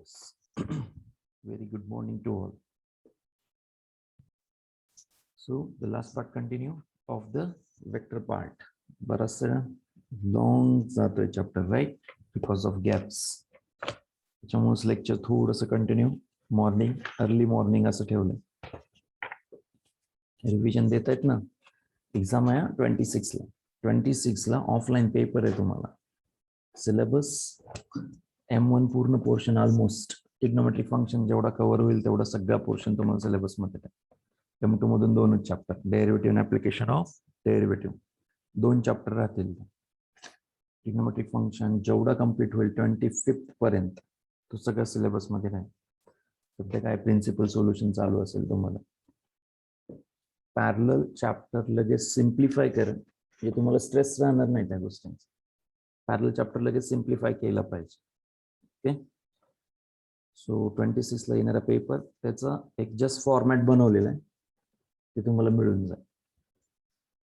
Yes. Very good morning to all. So the last part continue of the vector part. Barasa long जातोय chapter, right? Because of gaps. त्याच्यामुळे lecture थोडंसं continue morning early morning असं ठेवलं. Revision देत आहेत ना. Exam आहे 26 ला ऑफलाईन पेपर आहे तुम्हाला. सिलेबस M1 पूर्ण पोर्शन ऑलमोस्ट ट्रिग्नोमेट्रिक फंक्शन जेवढा कव्हर होईल तेवढा सगळा पोर्शन तुम्हाला सिलेबस मध्ये आहे. M2 मधून 2च chapter, derivative and application of derivative 2 chapter राहतील. ट्रिग्नोमेट्रिक फंक्शन जेवढा कंप्लीट होईल 25 पर्यंत तो सगळा सिलेबस मध्ये राहील. सध्या काय प्रिन्सिपल सोल्युशन चालू असेल तुम्हाला. पॅरलल चॅप्टर लगेच सिम्प्लिफाय करेल म्हणजे तुम्हाला स्ट्रेस राहणार नाही त्या गोष्टींचा. पॅरलल चॅप्टर लगेच सिम्प्लिफाय केला पाहिजे. ओके. सो 26 ला येणारा पेपर त्याचा एक जस्ट फॉर्मॅट बनवलेला आहे ते तुम्हाला मिळून जाईल.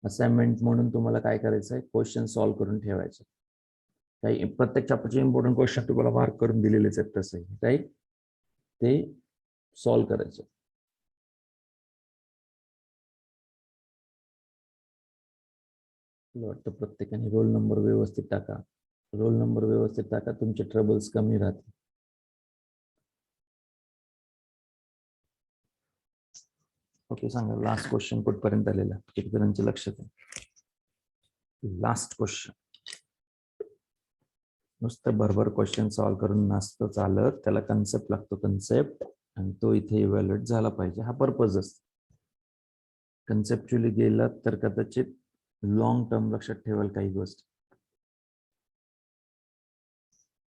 असाइनमेंट म्हणून तुम्हाला काय करायचं आहे, क्वेश्चन सॉल्व्ह करून ठेवायचे. काही प्रत्येक चॅप्टरचे इम्पॉर्टंट क्वेश्चन तुम्हाला मार्क करून दिलेलेच आहेत तसे, राईट. ते सॉल्व्ह करायचे. वाटतं प्रत्येकाने रोल नंबर व्यवस्थित टाका. रोल नंबर व्यवस्थित टाका, तुमचे ट्रबल्स कमी राहतील. ओके, सांगा लास्ट क्वेश्चन कुठपर्यंत आलेला, किती जणांचे लक्षात आहे? Last question. नुसतं भरभर क्वेश्चन सॉल्व्ह करून नसतं चालत, त्याला कन्सेप्ट लागतो, कन्सेप्ट, आणि तो इथे इव्हॅल्युएट झाला पाहिजे. हा पर्पज असतो. कन्सेप्च्युअली गेला तर कदाचित लॉंग टर्म लक्षात ठेवाल.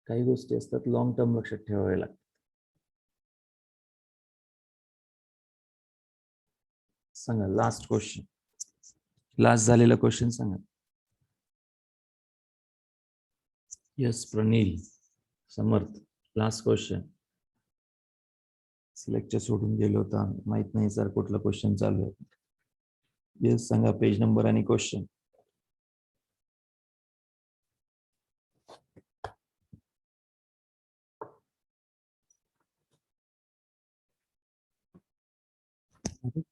काही गोष्टी असतात लॉंग टर्म लक्षात ठेवावे लागतात. सांगा लास्ट क्वेश्चन, लास्ट झालेला क्वेश्चन सांगा. यस प्रणील, समर्थ, लास्ट क्वेश्चन. लेक्चर सोडून गेलो होता, माहित नाही सर कुठला क्वेश्चन चालू आहे. यस सांगा पेज नंबर आणि क्वेश्चन.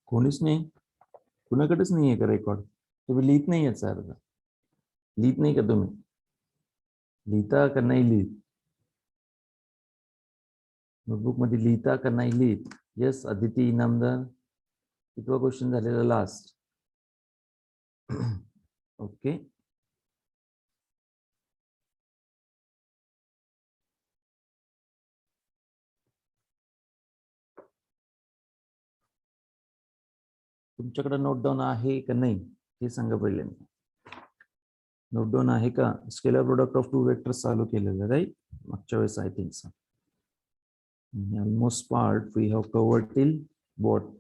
कोणीच नाही, कुणाकडेच नाही आहे का रेकॉर्ड? तुम्ही लिहित नाही आहे सर, लिहित नाही का तुम्ही? लिहिता का नाही लिहित? नोटबुक मध्ये लिहिता का नाही लिहित? यस अदिती इनामदार, कितवा क्वेश्चन झालेला लास्ट? ओके. तुमच्याकडे नोट डाऊन आहे का नाही हे सांगा पहिले. नोट डाऊन आहे का? Scalar product of two vectors चालू केलेलं, राईट, मागच्या वेळेस I think so. Almost part we have covered till what?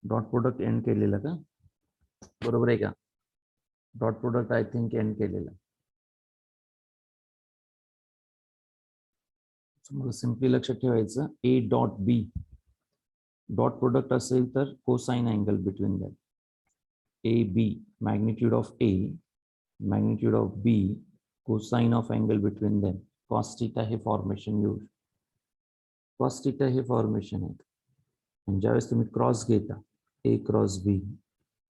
Dot product end केलेलं का? बरोबर आहे का? Dot product I think end केलेलं. मला सिम्पली लक्षात ठेवायचं A dot B. Dot product असेल तर cosine angle between them. A B magnitude of A, magnitude of B, cosine of angle between them. Cos theta हे फॉर्मेशन यूज. कॉस थीटा हे formation आहे. आणि ज्यावेळेस तुम्ही क्रॉस घेता ए क्रॉस बी,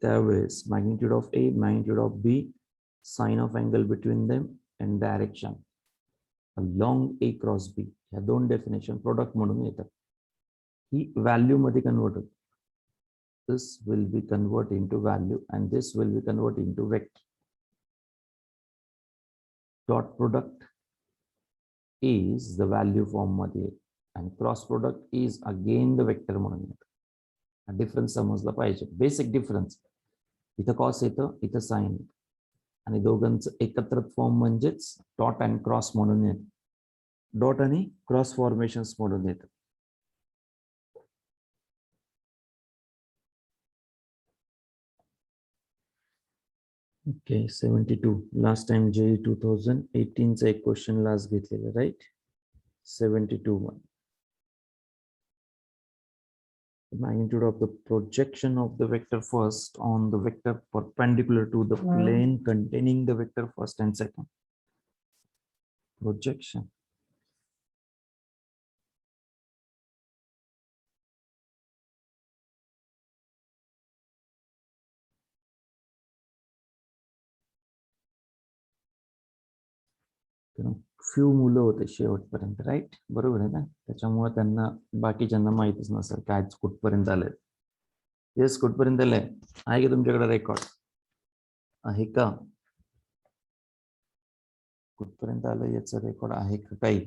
त्यावेळेस magnitude of A, magnitude of B, sine of angle between them and direction along A cross B, ह्या दोन डेफिनेशन प्रोडक्ट म्हणून येतात. ही व्हॅल्यू मध्ये कन्वर्ट होते. This will be convert into value and this will be convert into vector. Dot product is the value form मध्ये आणि cross product is again the vector म्हणून येतं. हा डिफरन्स समजला पाहिजे, बेसिक डिफरन्स. इथं कॉस येतं, इथं साइन येतं, आणि दोघांचं एकत्र फॉर्म म्हणजेच डॉट अँड क्रॉस म्हणून येतं. डॉट आणि क्रॉस फॉर्मेशन्स म्हणून येतं. ओके 72 लास्ट टाइम JEE 2018 चा एक क्वेश्चन लास्ट घेतलेला, राईट. 72 मध्ये magnitude of the projection of the vector first on the vector perpendicular to the plane containing the vector first and second. Projection. Few मुलं होते शेवटपर्यंत, right? बरोबर आहे ना? त्याच्यामुळे त्यांना बाकीच्यांना माहितीच नसेल काय कुठपर्यंत आलंय. येस, कुठपर्यंत आलंय? आहे का तुमच्याकडे रेकॉर्ड? आहे का? कुठपर्यंत आलं याचं रेकॉर्ड आहे का काही?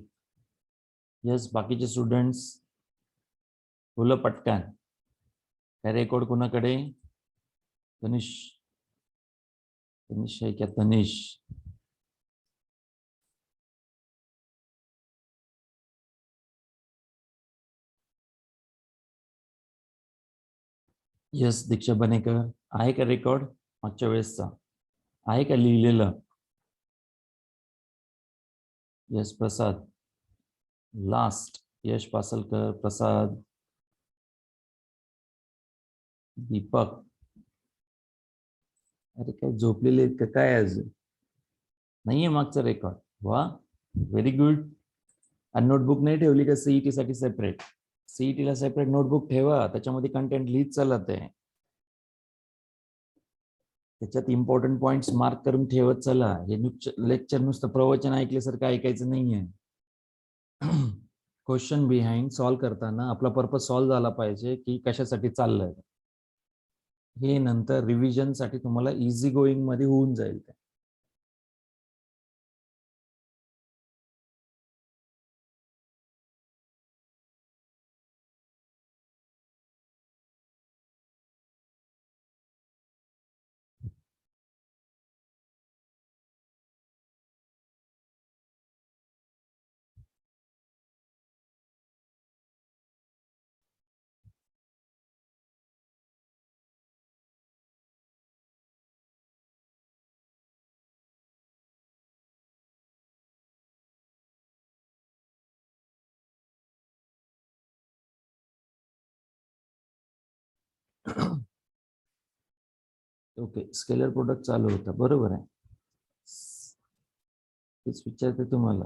येस, बाकीचे स्टुडंट्स बोला पटकन. काय रेकॉर्ड कोणाकडे? तनिष, तनिष आहे क्या? तनिष. यस, दीक्षा बनेकर. आहे का रेकॉर्ड मागच्या वेळेसचा? आहे का लिहिलेलं? यस, प्रसाद. लास्ट यश पासलकर, प्रसाद, दीपक. अरे काय झोपलेले आहेत का काय? आज नाहीये मागचा रेकॉर्ड? वा, व्हेरी गुड. आणि नोटबुक नाही ठेवली का सीईटी साठी सेपरेट? सीईटी ला सेपरेट नोटबुक ठेवा, त्याच्यामध्ये कंटेंट लिहित चालत आहे. त्याच्यात इम्पॉर्टंट पॉइंट्स मार्क करून ठेवत चला. हे लेक्चर नुसतं प्रवचन ऐकल्यासारखं ऐकायचं नाहीये. क्वेश्चन बिहाइंड सॉल्व्ह करताना आपला पर्पज सॉल्व्ह झाला पाहिजे की कशासाठी चाललंय. हे नंतर रिव्हिजन साठी तुम्हाला इझी गोईंग मध्ये होऊन जाईल. ओके, स्केलर प्रोडक्ट चालू होता, बरोबर आहे. तेच विचारते तुम्हाला,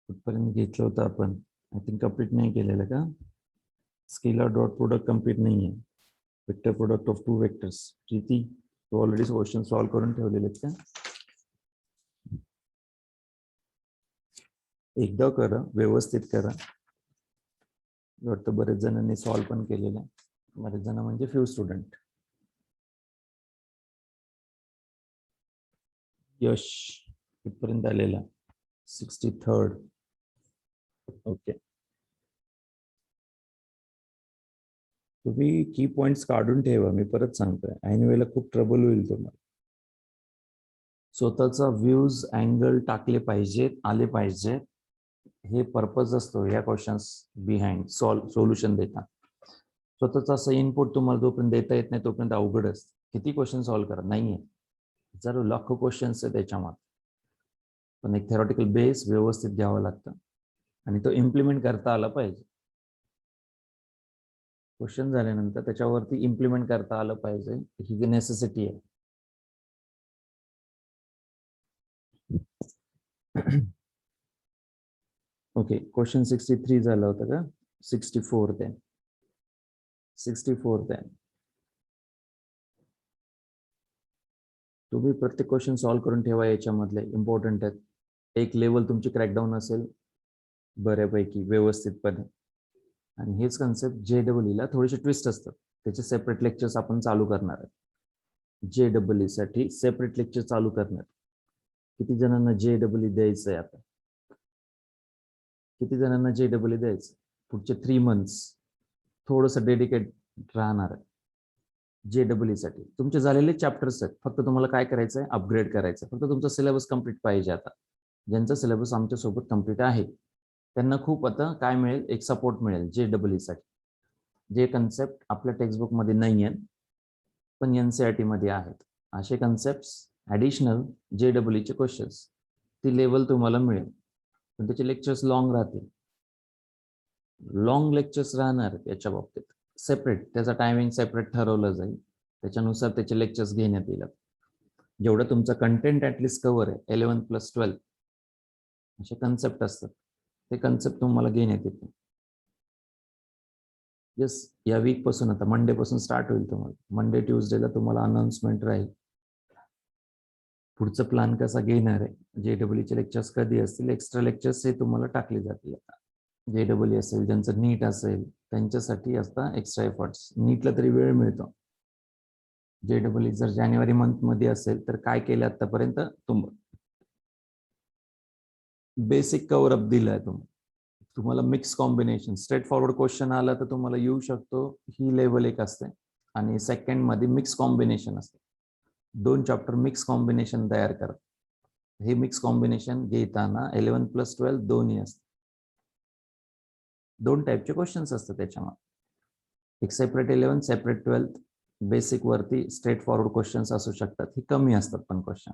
कुठपर्यंत घेतलं होतं आपण? आय थिंक कम्प्लीट नाही केलेलं का? स्केलर डॉट प्रोडक्ट कम्प्लीट नाहीये. Vector product of two vectors. Preeti, तू ऑलरेडी क्वेश्चन सॉल्व्ह करून ठेवलेले आहेत का? एकदा करा, व्यवस्थित करा. वाटतं बरेच जणांनी सॉल्व्ह पण केलेलं आहे. बरेच जण म्हणजे फ्यू स्टुडंट. यश कुठपर्यंत आलेला? 63rd. ओके, तुम्ही की पॉइंट्स काढून ठेवा. मी परत सांगतोय, ऐन वेळेला खूप ट्रबल होईल तुम्हाला. स्वतःचा व्ह्यूज अँगल टाकले पाहिजेत, आले पाहिजेत. हे पर्पज असतो या क्वेश्चन्स बिहाइंड सोल्युशन देता. स्वतःच असं इनपुट तुम्हाला जोपर्यंत देता येत नाही तोपर्यंत अवघड असतं. किती क्वेश्चन सॉल्व्ह करा, नाहीये जर लाखो क्वेश्चन्स आहे त्याच्यामध्ये. पण एक थेरॉटिकल बेस व्यवस्थित घ्यावं लागतं आणि तो इम्प्लिमेंट करता आला पाहिजे. क्वेश्चन झाल्यानंतर त्याच्यावरती इम्प्लिमेंट करता आलं पाहिजे, ही नेसेसिटी आहे. ओके, क्वेश्चन 63 झाला होता का? 64 ते 64 ते तुम्ही प्रत्येक क्वेश्चन सॉल्व्ह करून ठेवा. याच्यामधले इम्पॉर्टंट आहेत. एक लेवल तुमची क्रॅकडाऊन असेल बऱ्यापैकी व्यवस्थितपणे. आणि हेच कन्सेप्ट JEE ला थोडेसे ट्विस्ट असतात. त्याचे सेपरेट लेक्चर्स आपण चालू करणार आहेत. JEE साठी सेपरेट लेक्चर चालू करणार. किती जणांना JEE द्यायचं आहे आता? किती जणांना JEE द्यायचं? पुढचे 3 months थोडंसं डेडिकेट राहणार आहे JEE साठी. तुमचे झालेले चॅप्टर्स आहेत, फक्त तुम्हाला काय करायचं आहे? अपग्रेड करायचं. फक्त तुमचा सिलेबस कम्प्लीट पाहिजे. आता ज्यांचा सिलेबस आमच्या सोबत कम्प्लीट आहे त्यांना खूप आता काय मिळेल? एक सपोर्ट मिळेल JEE साठी. जे कन्सेप्ट आपल्या टेक्स्टबुक मध्ये नाही आहेत पण NCERT मध्ये आहेत, असे कन्सेप्ट ऍडिशनल JEE चे क्वेश्चन्स, ती लेवल तुम्हाला मिळेल. पण त्याचे लेक्चर्स लॉंग राहतील. लॉंग लेक्चर्स राहणार याच्या बाबतीत. सेपरेट, त्याचा टायमिंग सेपरेट ठरवलं जाईल, त्याच्यानुसार त्याचे लेक्चर्स घेण्यात येईल. जेवढं तुमचं कंटेंट ऍटलिस्ट कव्हर आहे 11+12 असे कन्सेप्ट असतात, ते कन्सेप्ट तुम्हाला घेण्यात येते. येस, या वीक पासून आता मंडे पासून स्टार्ट होईल. तुम्हाला मंडे ट्यूजडेला तुम्हाला अनाउन्समेंट राहील. पुढचं प्लॅन कसा घेणार आहे, JEE लेक्चर्स कधी असतील, एक्स्ट्रा लेक्चर्स हे तुम्हाला टाकले जातील. आता JEE असेल, ज्यांचं नीट असेल त्यांच्यासाठी असतात एक्स्ट्रा एफर्ट्स. नीटला तरी वेळ मिळतो. JEE जर जानेवारी मंथ मध्ये असेल तर काय केलं आतापर्यंत, बेसिक कव्हर अप दिलाय तुम्हाला mix combination. Straight forward question आला तर तुम्हाला येऊ शकतो, ही लेवल एक असते. आणि सेकंड मध्ये मिक्स कॉम्बिनेशन असते. 2 चॅप्टर मिक्स कॉम्बिनेशन तयार करा. हे मिक्स कॉम्बिनेशन घेताना 11+12 दोन्ही असते. 2 टाईपचे क्वेश्चन्स असतात त्याच्यामध्ये. एक सेपरेट 11, सेपरेट 12. बेसिक वरती स्ट्रेट फॉरवर्ड क्वेश्चन्स असू शकतात, हे कमी असतात पण क्वेश्चन.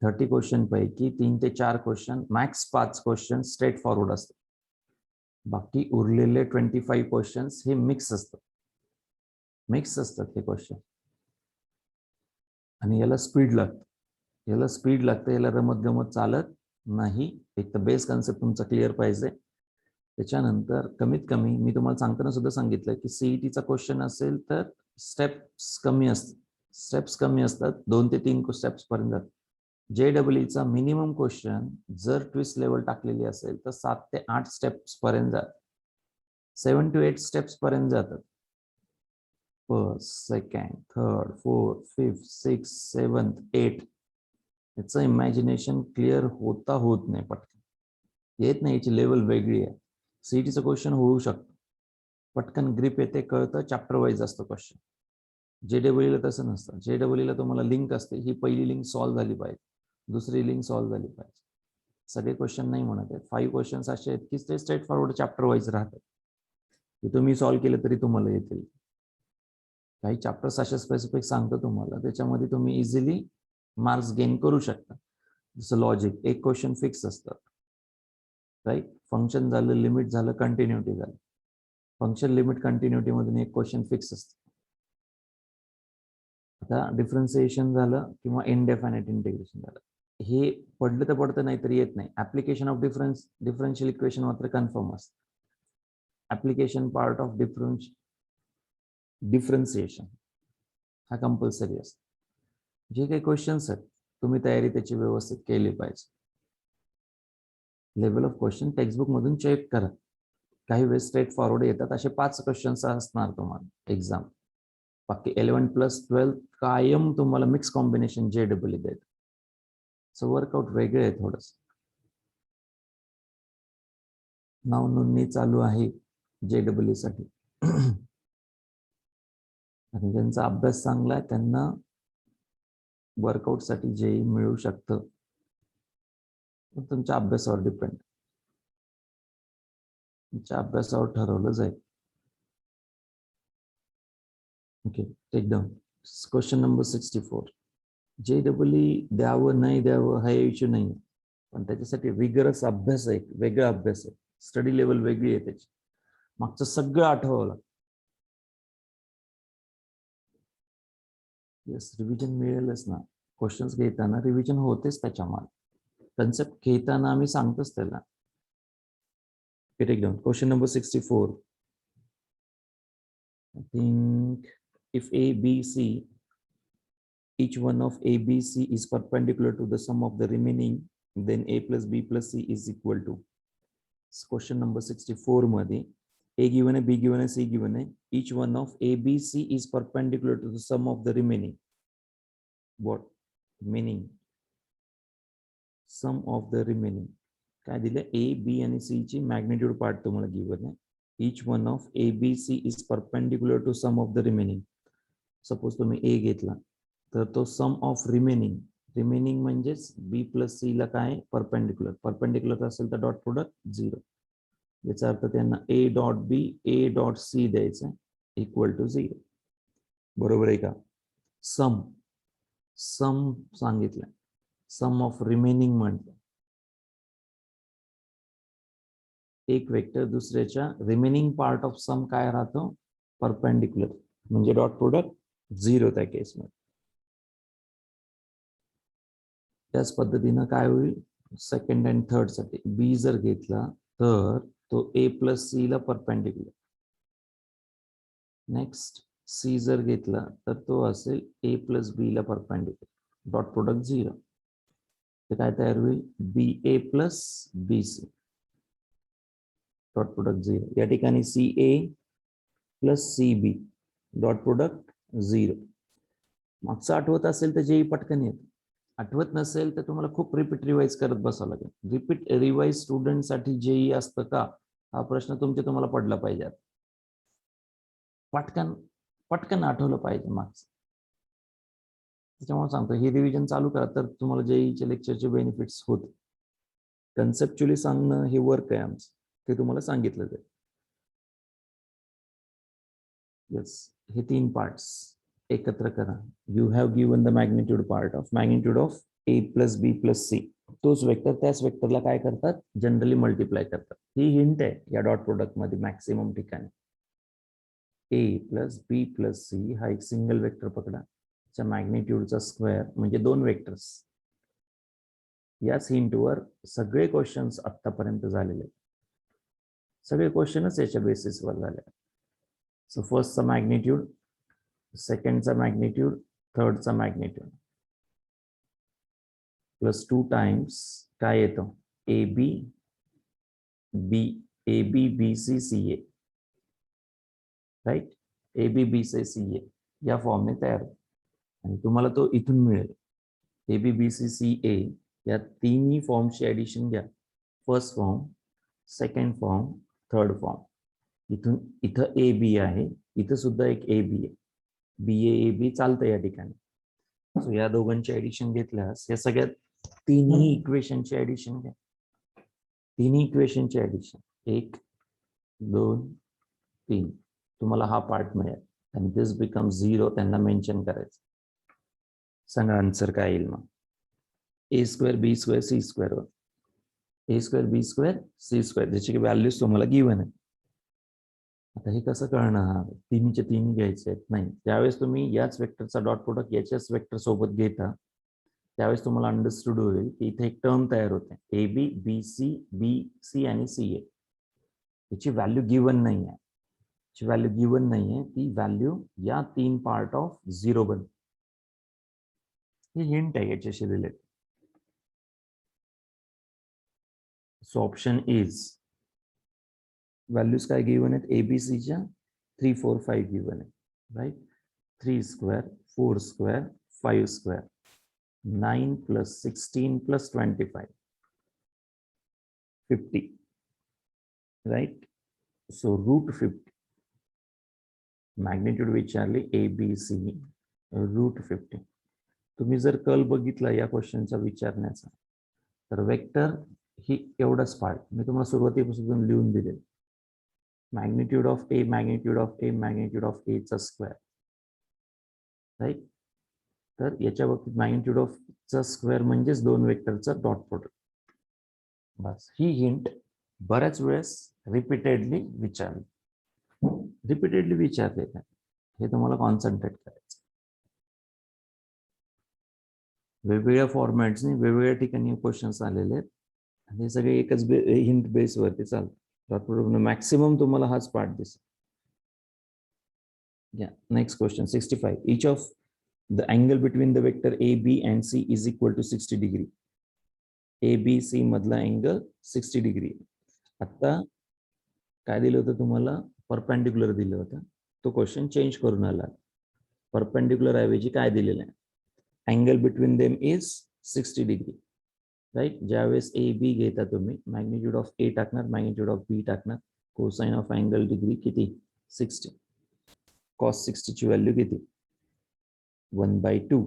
30 क्वेश्चन पैकी 3 ते 4 question, max 5 question straight forward असतात. बाकी उरलेले 25 क्वेश्चन्स हे मिक्स असतात. मिक्स असतात हे क्वेश्चन. आणि याला स्पीड लागतं, याला रमत गमत चालत नाही. एक तर बेस कन्सेप्ट तुमचा क्लिअर पाहिजे. त्याच्यानंतर कमीत कमी मी तुम्हाला सांगताना सुद्धा सांगितलं की CETचा क्वेश्चन असेल तर स्टेप्स कमी असतात, 2 ते 3 स्टेप्स पर्यंत जातात. JEEचा मिनिमम क्वेश्चन जर ट्विस्ट लेवल टाकलेली असेल तर 7 ते 8 स्टेप्स पर्यंत जातात. 7 to 8 स्टेप्स पर्यंत जातात. First, second, third, fourth, fifth, six, seventh, 8. याचं इमॅजिनेशन क्लिअर होत नाही, पटकन येत नाही. याची लेवल वेगळी आहे. CETचं क्वेश्चन होऊ शकतं, पटकन ग्रिप येते, कळतं, चॅप्टर वाईज असतं क्वेश्चन. JEEला तसं नसतं. JEEला तुम्हाला लिंक असते, ही पहिली लिंक सॉल्व्ह झाली पाहिजे, दुसरी लिंक सॉल्व्ह झाली पाहिजे. सगळे क्वेश्चन नाही म्हणत आहेत. 5 क्वेश्चन्स असे आहेत की ते स्ट्रेट फॉरवर्ड चॅप्टर वाईज राहतात, ते तुम्ही सॉल्व्ह केले तरी तुम्हाला येतील. काही चॅप्टर्स असे स्पेसिफिक सांगतो तुम्हाला, त्याच्यामध्ये तुम्ही इझिली मार्क्स गेन करू शकता. जसं लॉजिक, एक क्वेश्चन फिक्स असतं, राईट. फंक्शन झालं, लिमिट झालं, कंटिन्युटी झालं. फंक्शन, लिमिट, कंटिन्युटी मधून एक क्वेश्चन फिक्स असतं. आता डिफरन्सिएशन झालं किंवा इनडेफिनाइट इंटिग्रेशन झालं, हे पडलं तर पडतं, नाहीतरी येत नाही. ऍप्लिकेशन ऑफ डिफरन्शियल इक्वेशन मात्र कन्फर्म असतं. ऍप्लिकेशन पार्ट ऑफ डिफरन्सिएशन हा कंपल्सरी असतो. जे काही क्वेश्चन्स आहेत तुम्ही तयारी त्याची व्यवस्थित केली पाहिजे. लेवल ऑफ क्वेश्चन टेक्स्टबुक मधून चेक करा. काही वेळेस स्ट्रेट फॉरवर्ड येतात, असे 5 क्वेश्चन्स असणार तुम्हाला एक्झाम. बाकी 11+12 कायम तुम्हाला मिक्स कॉम्बिनेशन JEE देत. सो वर्कआउट वेगळे आहे थोडंसं. नाव नोंदणी चालू आहे JEE साठी. आणि ज्यांचा अभ्यास चांगला आहे त्यांना वर्कआउट साठी JEE मिळू शकतं. तुमच्या अभ्यासावर डिपेंड, तुमच्या अभ्यासावर ठरवलं जाईल. Okay, take down. Question number 64. JEE द्यावं नाही द्यावं हा इश्यू नाही, पण त्याच्यासाठी विगरस अभ्यास आहे, वेगळा अभ्यास आहे. स्टडी लेवल वेगळी आहे त्याची. मागचं सगळं आठवावं लागतं. येस, रिव्हिजन मिळेलच ना. क्वेश्चन्स घेताना रिव्हिजन होतेच त्याच्यामध्ये. कन्सेप्ट घेताना आम्ही सांगतोच त्याला. Take down. Question number 64. I think if A, B, C, each one of A, B, C is perpendicular to the sum of the remaining, then A plus B plus C is equal to. Question number 64 मध्ये A given है, B given है, C given है. Each one of A, B, C is perpendicular to the sum of the remaining. What? Meaning sum of the remaining. काय दिलं? A, B आणि C ची magnitude part तुम्हाला given आहे. Each one of A, B, C is perpendicular to sum of the remaining. Suppose तुम्ही A घेतला तर तो सम ऑफ रिमेनिंग म्हणजेच B प्लस C ला काय परपेंडिक्युलर असेल तर डॉट प्रोडक्ट 0. याचा अर्थ त्यांना A dot B, A dot C द्यायचं इक्वल टू 0. बरोबर आहे का? सम सांगितलं, सम ऑफ रिमेनिंग म्हटलं. एक वेक्टर दुसऱ्याच्या रिमेनिंग पार्ट ऑफ सम काय राहतो? परपेंडिक्युलर म्हणजे डॉट प्रोडक्ट 0 त्या केसमध्ये. त्याच पद्धतीनं काय होईल सेकंड अँड थर्ड साठी बी जर घेतला तर तो ए प्लस सी ला परपेंडिक्युलर. नेक्स्ट सी जर घेतला तर तो असेल ए प्लस बी ला परपेंडिक्युलर. Dot product 0. तर काय तयार होईल B A plus B C. Dot product 0. या ठिकाणी C A plus C B. Dot product 0. मागचं आठवत असेल तर जेही पटकन येत. आठवत नसेल तर तुम्हाला खूप रिपीट रिवाइज करत बसावं लागेल. रिपीट रिवाइज स्टुडंटसाठी जेई असतं का हा प्रश्न तुम्हाला पडला पाहिजे. पटकन पटकन आठवलं पाहिजे मागचं. त्याच्यामुळे सांगतो ही रिव्हिजन चालू करा तर तुम्हाला जेईच्या लेक्चरचे बेनिफिट्स होते. कन्सेप्च्युअली सांगणं हे वर्क आहे आमचं, ते तुम्हाला सांगितलं जाईल. येस, हे 3 पार्ट्स एकत्र करा. You have given the magnitude part of magnitude of A plus B plus C. तोच वेक्टर त्याच वेक्टरला काय करतात जनरली मल्टिप्लाय करतात. ही हिंट आहे या डॉट प्रोडक्ट मध्ये मॅक्सिमम ठिकाणी. ए प्लस बी प्लस सी हा एक सिंगल वेक्टर पकडा, त्याच्या मॅग्निट्यूडचा स्क्वेअर म्हणजे 2 वेक्टर्स. याच हिंटवर सगळे क्वेश्चन्स आतापर्यंत झालेले, सगळे क्वेश्चनच याच्या बेसिसवर झाले. सो फर्स्टचा मॅग्निट्यूड, सेकंडचा मॅग्निट्यूड, थर्डचा मॅग्निट्यूड प्लस 2 टाइम्स काय येतो A B B C C A. Right, A B B C C A या फॉर्मने तयार होतो. आणि तुम्हाला तो इथून मिळेल ए B B C C A. या तिन्ही फॉर्मची ऍडिशन घ्या. First form, second form, third form. इथं ए बी आहे, इथं सुद्धा एक ए बी आहे. बी ए बी चालतं या ठिकाणी. सो या दोघांची ऍडिशन घेतल्यास या सगळ्यात तिन्ही इक्वेशनची ऍडिशन घ्या. तिन्ही इक्वेशनची ऍडिशन 1 2 3 तुम्हाला हा पार्ट मिळेल. आणि दिस बिकम 0 त्यांना मेन्शन करायचं. सांगा आन्सर काय येईल मग. ए स्क्वेअर बी स्क्वेअर सी स्क्वेअर. ए स्क्वेअर बी स्क्वेअर सी स्क्वेअर ज्याची व्हॅल्यूज तुम्हाला गिव्हन आहे. आता हे कसं कळणार, तिन्हीचे तिन्ही घ्यायचे आहेत नाही. त्यावेळेस तुम्ही याच वेक्टरचा डॉट प्रोडक्ट याच्याच वेक्टर सोबत घेता त्यावेळेस तुम्हाला अंडरस्टूड होईल की इथे एक टर्म तयार होते ए बी बी सी आणि सी ए. याची व्हॅल्यू गिव्हन नाही आहे. व्हॅल्यू गिव्हन नाहीये, ती व्हॅल्यू या 3 पार्ट ऑफ 0 बन. ही हिंट आहे याच्याशी related. So option is values काय गिव्हन आहेत एबीसीच्या 3 4 5 गिव्हन आहे. Right, 3 square 4 square 5 square 9 plus 16 plus 25 50. Right, so root 50 magnitude विचारली ए बी सी रूट 50. तुम्ही जर कल बघितला या क्वेश्चनचा विचारण्याचा तर वेक्टर ही एवढाच पार्ट मी तुम्हाला सुरुवातीपासून लिहून दिले. Magnitude of A magnitude of A magnitude of A चा स्क्वेअर. राईट, तर याच्या बाबतीत मॅग्निट्यूड ऑफ चा स्क्वेअर म्हणजेच 2 वेक्टरचा डॉट प्रोडक्ट. बस ही हिंट बऱ्याच वेळेस रिपीटेडली विचारले हे तुम्हाला कॉन्सन्ट्रेट करायचं. वेगवेगळ्या फॉर्मॅट्सने वेगवेगळ्या ठिकाणी क्वेश्चन्स आलेले आहेत आणि हे सगळे एकच हिंट बेस वरती चालतात. मॅक्सिमम तुम्हाला हाच पार्ट दिसेल. Next question 65. Each of the angle between the vector A, B and C is equal to 60 degree. A, B, C मधला अँगल 60 डिग्री. आता काय दिलं होतं तुम्हाला परपेंडिक्युलर दिलं होतं. तो क्वेश्चन चेंज करून आला. परपेंडिक्युलर ऐवजी काय दिलेलं आहे angle between them is 60 degree. Right, ज्यावेळेस ए बी घेता तुम्ही मॅग्निट्यूड ऑफ ए टाकणार मॅग्निट्यूड ऑफ बी टाकणार. कोसाइन ऑफ अँगल डिग्री किती 60. कॉस 60 ची व्हॅल्यू किती 1/2.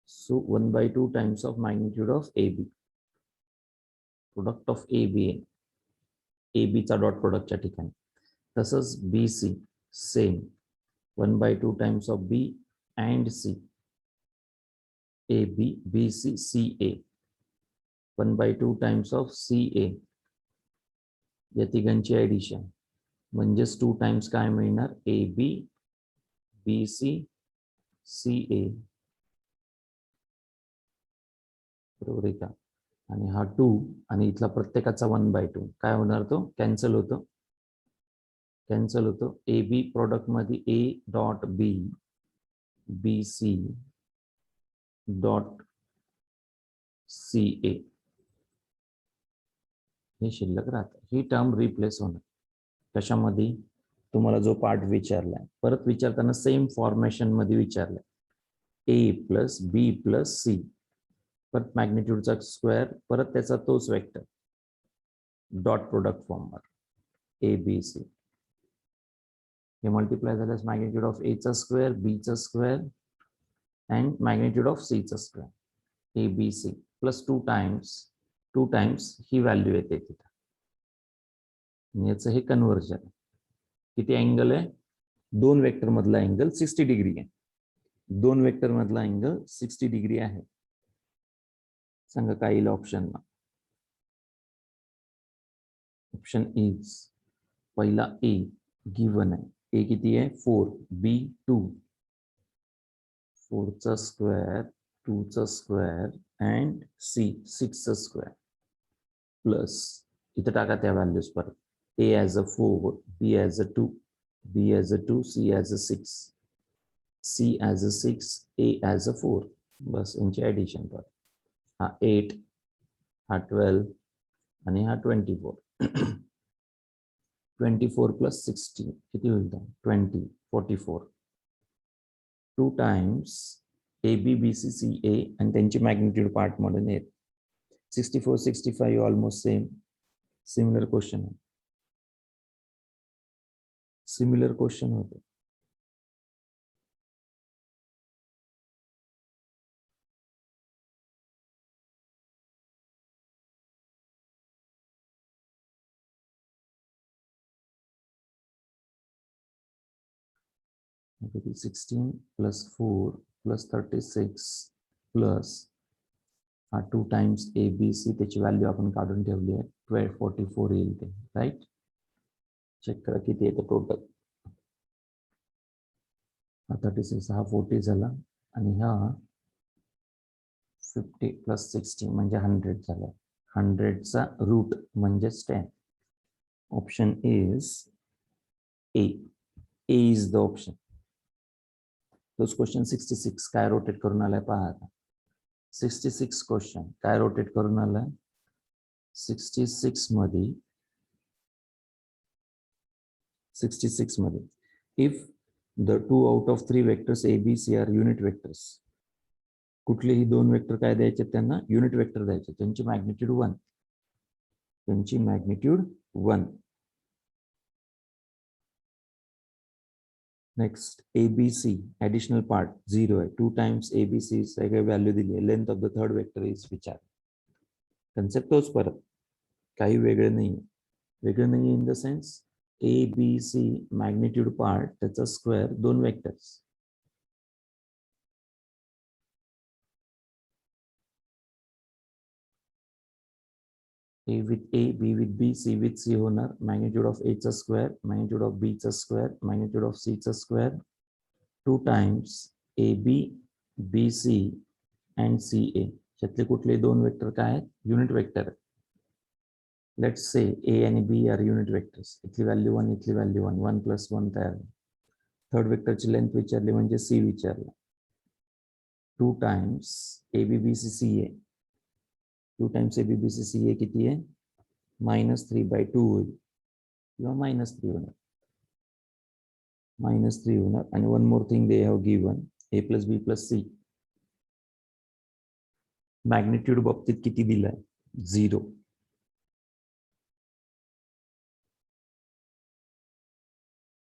So 1/2 times of magnitude of A B. Product of A B A B चा डॉट प्रोडक्टच्या ठिकाणी. तसंच B C same 1/2 times of B and C. A B B C C A 1/2 times of C A. या तिघांची addition म्हणजेच 2 times काय मिळणार ए B B C C ए, बरोबर आहे का? आणि हा 2 आणि इथला प्रत्येकाचा 1/2 काय होणार, तो कॅन्सल होतो. कॅन्सल होतो. ए बी प्रोडक्ट मध्ये A dot B B C dot C A हे शिल्लक राहतं. ही टर्म रिप्लेस होणार कशामध्ये, तुम्हाला जो पार्ट विचारलाय परत विचारताना सेम फॉर्मेशन मध्ये विचारलाय ए प्लस बी प्लस सी, परत मॅग्निट्यूडचा स्क्वेअर, परत त्याचा तोच वेक्टर डॉट प्रोडक्ट फॉर्मवर ए बी सी. हे मल्टिप्लाय झाल्यास मॅग्निट्यूड ऑफ ए चा स्क्वेअर बी चा square and magnitude of C चा square A B C plus 2 times ही व्हॅल्यू येते तिथं. याचं हे कन्व्हर्जन. किती अँगल आहे, 2 वेक्टर मधला अँगल 60 डिग्री आहे. 2 वेक्टर मधला अँगल 60 डिग्री आहे. सांगा काय येईल ऑप्शनला. ऑप्शन इज पहिला ए गिवन आहे. ए किती आहे 4, बी 2, 4 चा स्क्वेअर 2 चा स्क्वेअर अँड सी 6 चा स्क्वेअर प्लस इथं टाका त्या व्हॅल्यूज परत. A as a 4, B as a 2, B as a 2, C as a 6, C as a 6, A as a 4. बस यांची ॲडिशन परत. हा 8, हा 12 आणि हा 24. 24 प्लस 16 किती होईल, 20, 44. 2 times A B B C C A आणि त्यांची मॅग्निट्यूड पार्ट म्हणून येत. 64 65 ऑलमोस्ट सेम. सिमिलर क्वेश्चन होते. Okay, 16 plus 4 plus 36 plus 2 times A B C, त्याची व्हॅल्यू आपण काढून ठेवली आहे 1244 येईल ते, राईट. चेक करा किती येतं टोटल. हा 36, हा 40 झाला आणि हा 50 प्लस 60 म्हणजे 100 झाला. 100चा रूट म्हणजेच 10. Option is a. A is the option. तोच क्वेश्चन 66 काय रोटेट करून आलाय पहा आता. 66 क्वेश्चन काय रोटेट करून आलाय 66 मध्ये. 66 मध्ये if the 2 out of 3 vectors A B C are unit vectors, कुठलेही 2 वेक्टर काय द्यायचे त्यांना युनिट वेक्टर द्यायचे, त्यांची मॅग्निट्यूड 1, त्यांची magnitude 1. Next A B C additional part 0 आहे. 2 टाइम्स ए बी सी सगळे व्हॅल्यू दिली आहे. Length of the third vector is विचार. कन्सेप्ट तोच परत, काही वेगळं नाही. वेगळं नाही in the sense A B C magnitude part त्याचा square 2 vectors. A with A, B with B, C with C होणार. मॅग्निट्यूड ऑफ ए चा स्क्वेअर, मॅग्निट्यूड ऑफ बी चा स्क्वेअर, मॅग्निट्यूड ऑफ सी चा square. 2 times A B B C and C A, यातले कुठले 2 vector काय आहेत unit vector. Let's say A आणि B are unit vectors. इथली व्हॅल्यू 1, इथली व्हॅल्यू 1, 1 प्लस 1 तयार. थर्ड वेक्टरची लेंथ विचारली म्हणजे सी विचारला. 2 times A B B C C A, 2 times A B B C C A किती आहे -3/2 होईल किंवा -3 होणार. -3 होणार. आणि one more thing they have given A plus B plus C. Magnitude बाबतीत किती दिलाय 0.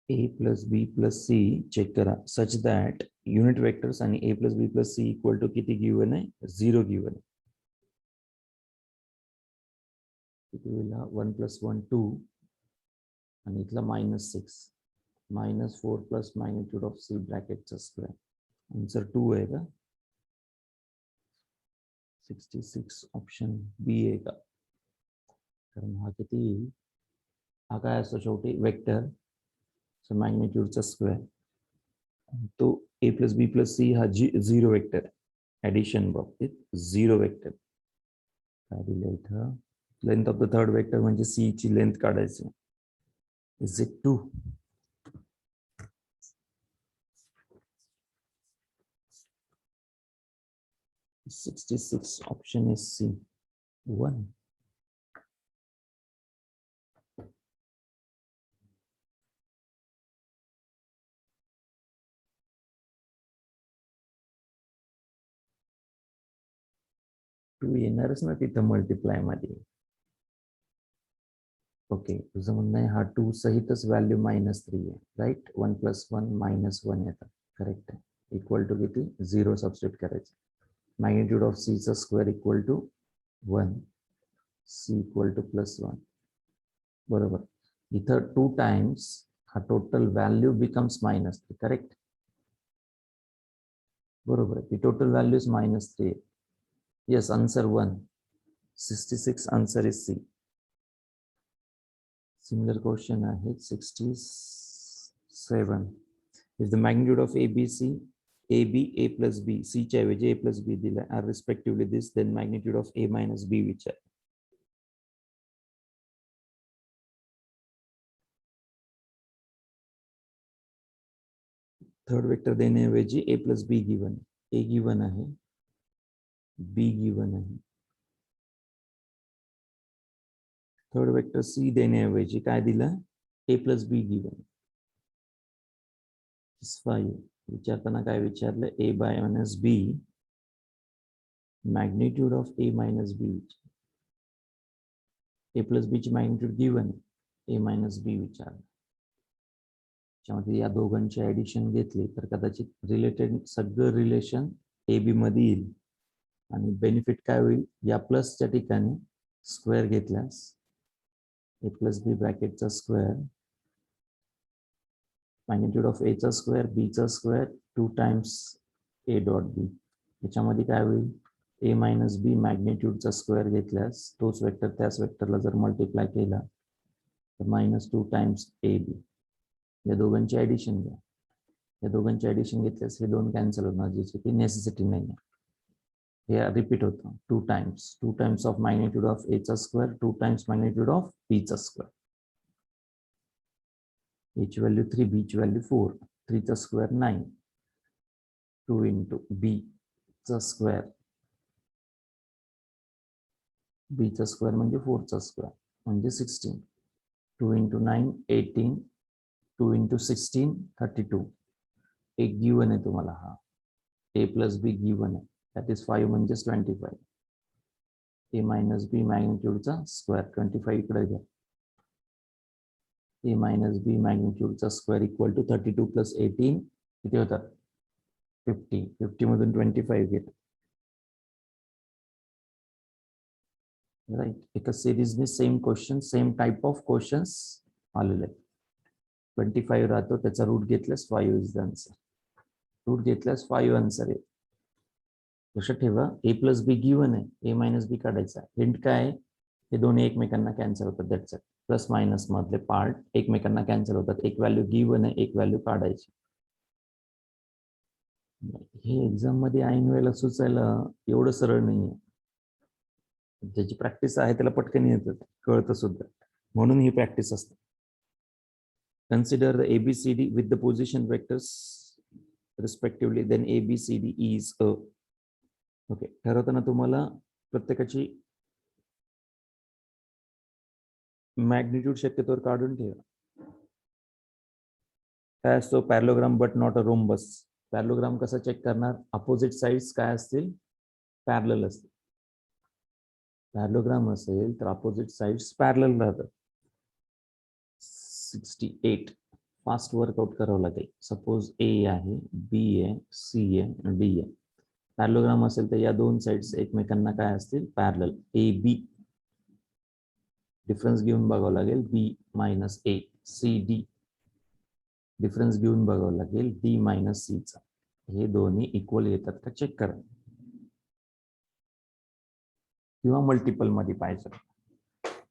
A plus B plus C check करा सच दॅट युनिट वेक्टर्स आणि A plus B plus C equal to किती गिवन आहे 0 गिवन आहे. किती होईल 1 प्लस 1 2 आणि इथला -6, -4 प्लस मॅग्निट्यूड ऑफ सी ब्रॅकेटचा स्क्वेअर. आन्सर 2 आहे का 66 ऑप्शन बी आहे का. कारण हा किती, हा काय असतो शेवटी वेक्टर सो मॅग्निट्यूडचा स्क्वेअर, तो A plus B plus C हा झिरो वेक्टर आहे, ऍडिशन बाबतीत झिरो वेक्टर. काय दिलं इथं, length of the third vector म्हणजे सी ची लेंथ काढायची. Is it 2? Option is C 1. Two येणारच ना तिथं मल्टिप्लाय मध्ये. ओके, तुझं म्हणणं आहे हा 2 सहितच व्हॅल्यू -3 आहे, राईट. 1 + 1 - 1 येतात, करेक्ट आहे. इक्वल टू किती, 0 सबस्टिट्यूट करायचं. मॅग्निट्यूड ऑफ सी चा square equal to 1, C equal to +1. बरोबर. इथं 2 टाइम्स हा टोटल व्हॅल्यू बिकम्स -3, करेक्ट. बरोबर आहे, ती total value is -3. Yes, answer 1. 66 answer is C. Similar question आहे 67. If the magnitude of ABC, AB, A plus B, C च्या ऐवजी A plus B दिला are respectively this, then magnitude of A minus B विचार. Third vector देण्याऐवजी A plus B given, A given आहे, B given आहे. Third vector C देण्याऐवजी काय दिलं, A plus B गिवन 5. विचारताना काय विचारलं, A minus B, magnitude of A minus B. A plus B ची magnitude given, A minus B विचार. त्यामध्ये या दोघांची ऍडिशन घेतली तर कदाचित रिलेटेड सगळं रिलेशन ए बी मध्ये येईल. आणि बेनिफिट काय होईल, या प्लसच्या ठिकाणी स्क्वेअर घेतल्यास ए प्लस बी ब्रॅकेटचा स्क्वेअर, मॅग्निट्यूड ऑफ ए चा स्क्वेअर, बी चा square 2 times A dot B. त्याच्यामध्ये काय होईल, ए मायनस बी मॅग्निट्यूडचा स्क्वेअर घेतल्यास तोच वेक्टर त्याच वेक्टरला जर मल्टिप्लाय केला तर -2 टाइम्स ए बी. या दोघांची ऍडिशन घ्या, या दोघांची ऍडिशन घेतल्यास हे दोन कॅन्सल होणार, ज्याची की नेसेसिटी नाही आहे. हे रिपीट होतं 2 times of magnitude of A चा square, 2 times magnitude of B चा स्क्वेअर. ए ची व्हॅल्यू 3, बी ची व्हॅल्यू 4, 3 चा स्क्वेअर 9, 2 इंटू बी चा स्क्वेअर, बी चा स्क्वेअर म्हणजे 4 चा स्क्वेअर म्हणजे 16, 2 इंटू 9 18, 2 इंटू 16 32. एक गिवन आहे तुम्हाला हा, ए प्लस बी गिवन आहे, दॅट इज 5 म्हणजे 25. ए मायनस बी मॅग्निट्यूडचा स्क्वेअर 25 इकडे घ्या, ए मायनस बी मॅग्निट्यूडचा स्क्वेअर इक्वल टू 32 + 18 किती होतात, 50. 50 मधून 25 घेत, राईट. एका सिरीजने same question, same type of questions आलेले आहेत. 25 राहतो, त्याचा रूट घेतल्यास 5 इज द आन्सर. रूट घेतल्यास 5 आन्सर आहे. लक्षात ठेवा, ए प्लस बी गिवन आहे, ए मायनस बी काढायचा. हिंट काय, हे दोन्ही एकमेकांना कॅन्सल होतात, दॅट्स इट. प्लस मायनस मधले पार्ट एकमेकांना कॅन्सल होतात. एक व्हॅल्यू गिवन आहे, एक व्हॅल्यू काढायची. हे एक्झाम मध्ये ऐन वेळेला सुचायला एवढं सरळ नाहीये. ज्याची प्रॅक्टिस आहे त्याला पटकन येतं, कळतं सुद्धा, म्हणून ही प्रॅक्टिस असते. Consider the ABCD with the position vectors respectively, then ABCD is a. Okay, ठरवताना तुम्हाला प्रत्येकाची मॅग्निट्यूड शक्यतोवर काढून ठेवा. काय असतो parallelogram but not a rhombus. Parallelogram कसा चेक करणार, अपोजिट साइड्स काय असतील, पॅरलल असतील. पॅरलोग्राम असेल तर अपोजिट साइड्स पॅरलल राहतात. 68 फास्ट वर्कआउट करावं लागेल. सपोज ए आहे, बी आहे, सी आहे, डी आहे. पॅरलोग्राम असेल तर या दोन साइड्स एकमेकांना काय असतील, पॅरलल. ए बी डिफरन्स घेऊन बघावं लागेल, बी minus A. C D difference घेऊन बघावं लागेल, डी मायनस सी चा. हे दोन्ही इक्वल येतात का चेक करा, किंवा मल्टिपल मध्ये पाहिजे.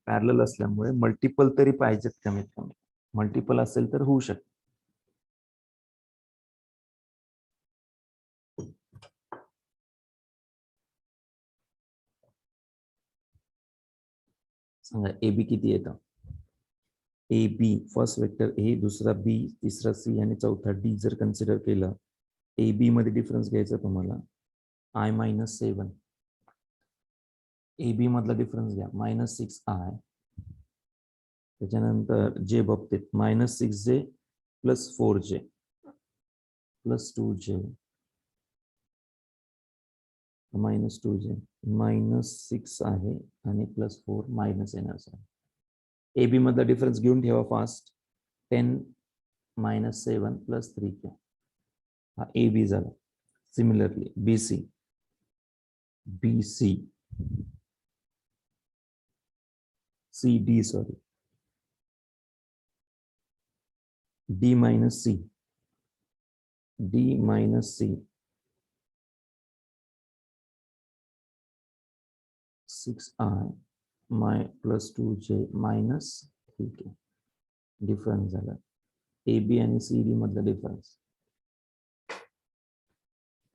पॅरलल असल्यामुळे मल्टिपल तरी पाहिजेत कमीत कमी. मल्टिपल असेल तर होऊ शकते. सांगा ए बी किती येतं? A B first vector A, दुसरा बी, तिसरा सी आणि चौथा डी जर कन्सिडर केलं, ए बी मध्ये डिफरन्स घ्यायचा तुम्हाला I-7. ए बी मधला डिफरन्स घ्या -6I. त्याच्यानंतर जे बाबतीत -6J + 4J + 2J -2J -6 आहे आणि +4 मायनस येणार आहे. ए बी मधला डिफरन्स घेऊन ठेवा फास्ट. 10 - 7 + 3K हा ए बी झाला. Similarly B C C D sorry D - C D - C 6I + 2J - 3K difference झाला. ए बी आणि सी डी मधला डिफरन्स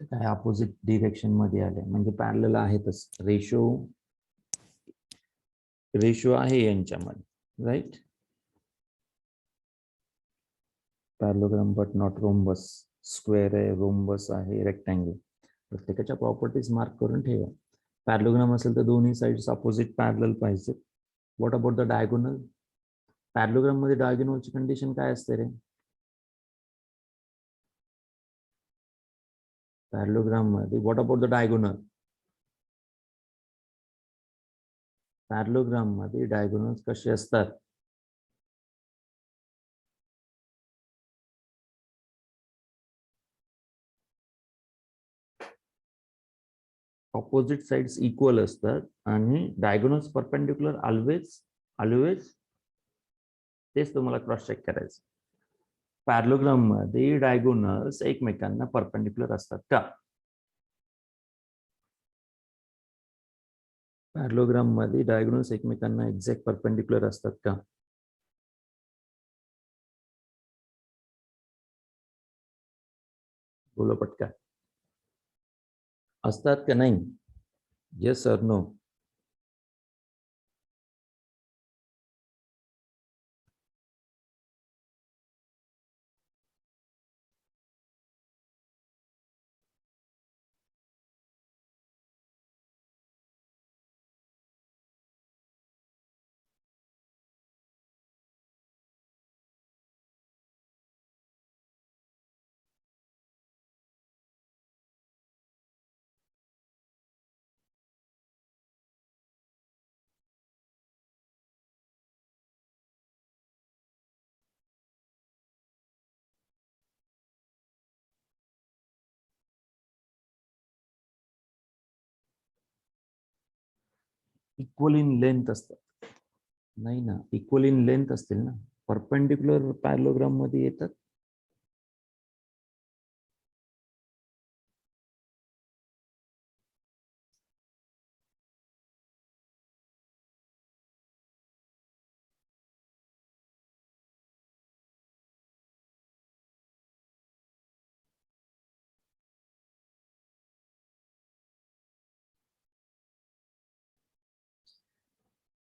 काय अपोजिट डिरेक्शन मध्ये आले म्हणजे पॅरलल आहेतच. रेशो आहे यांच्यामध्ये, right. Parallelogram but not rhombus. Square आहे, रोम्बस आहे, रेक्टँगल. प्रत्येकाच्या प्रॉपर्टीज मार्क करून ठेवा. पॅरलोग्राम असेल तर दोन्ही साइड्स अपोजिट पॅरलल पाहिजे. What about the diagonal? Parallelogram मध्ये डायगोनलची कंडिशन काय असते रे? पॅरलोग्राम मध्ये what about the diagonal? Parallelogram मध्ये डायगोनल्स कसे असतात? ऑपोजिट साइड्स इक्वल असतात आणि डायगोनल्स परपेंडिक्युलर ऑलवेज तेच तुम्हाला क्रॉस चेक करायचं. पॅरलोग्राम मध्ये डायगोनल्स एकमेकांना परपेंडिक्युलर असतात का? पॅरलोग्राम मध्ये डायगोनल्स एकमेकांना एक्झॅक्ट परपेंडिक्युलर असतात का? बोलो पटकन. असतात का नाही? येस और नो? इक्वल इन लेंथ असतात. नाही ना, इक्वल इन लेंथ असतील ना. परपेंडिक्युलर पॅरलोग्राम मध्ये येतात.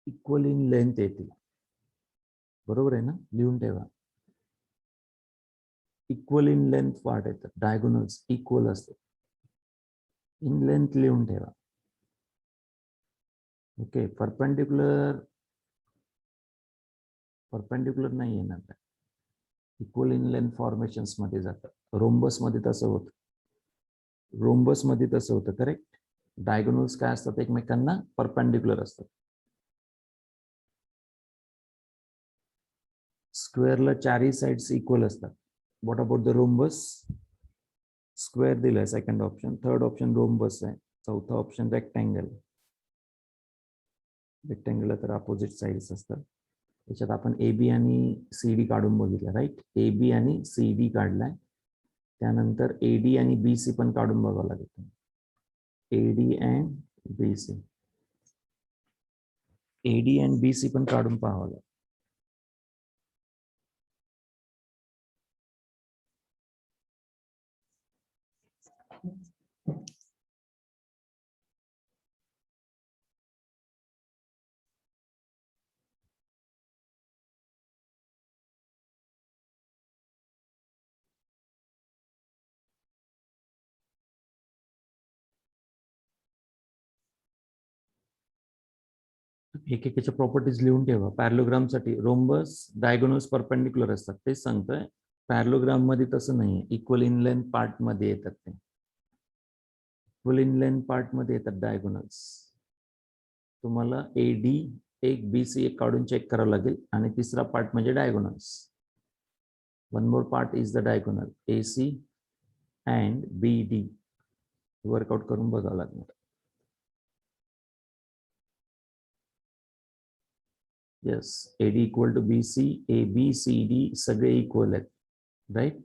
इक्वल इन लेंथ येतील. बरोबर आहे ना? लिहून ठेवा. इक्वल इन लेंथ पार्ट येतात. डायगोनल्स इक्वल असतात. इन लेंथ लिहून ठेवा. ओके. परपेंडिक्युलर नाही येणार. इक्वल इन लेंथ फॉर्मेशन्स मध्ये जातात. रोम्बस मध्ये तसं होतं. करेक्ट. डायगोनल्स काय असतात? एकमेकांना परपेंडिक्युलर असतात. स्क्वेअरला चारही साइड्स इक्वल असतात. What about the rhombus? Square दिलाय second option. Third option rhombus आहे. चौथा ऑप्शन रेक्टँगल. रेक्टँगलला तर अपोजिट साइड्स असतात. त्याच्यात आपण ए बी आणि सी डी काढून बघितलं, राईट. ए बी आणि सी डी काढलाय. त्यानंतर ए डी आणि बी सी पण काढून बघावं लागेल. A D and B C. A D and B C पण काढून पाहावं लागेल. एकेकीच्या प्रॉपर्टीज लिहून ठेवा. पॅरलोग्राम साठी रोम्बस डायगोनल्स परपेंडिक्युलर असतात, तेच सांगतोय. पॅरलोग्राम मध्ये तसं नाही, इक्वल इन लेंथ पार्ट मध्ये येतात ते. इक्वल इन लेंथ पार्ट मध्ये येतात डायगोनल्स. तुम्हाला एडी एक बीसी एक काढून चेक करावं लागेल आणि तिसरा पार्ट म्हणजे diagonals. One more part is the diagonal AC and BD. Work out करून बघावं लागणार. Yes, AD equal to BC, ABCD सगळे इक्वल आहेत, राईट.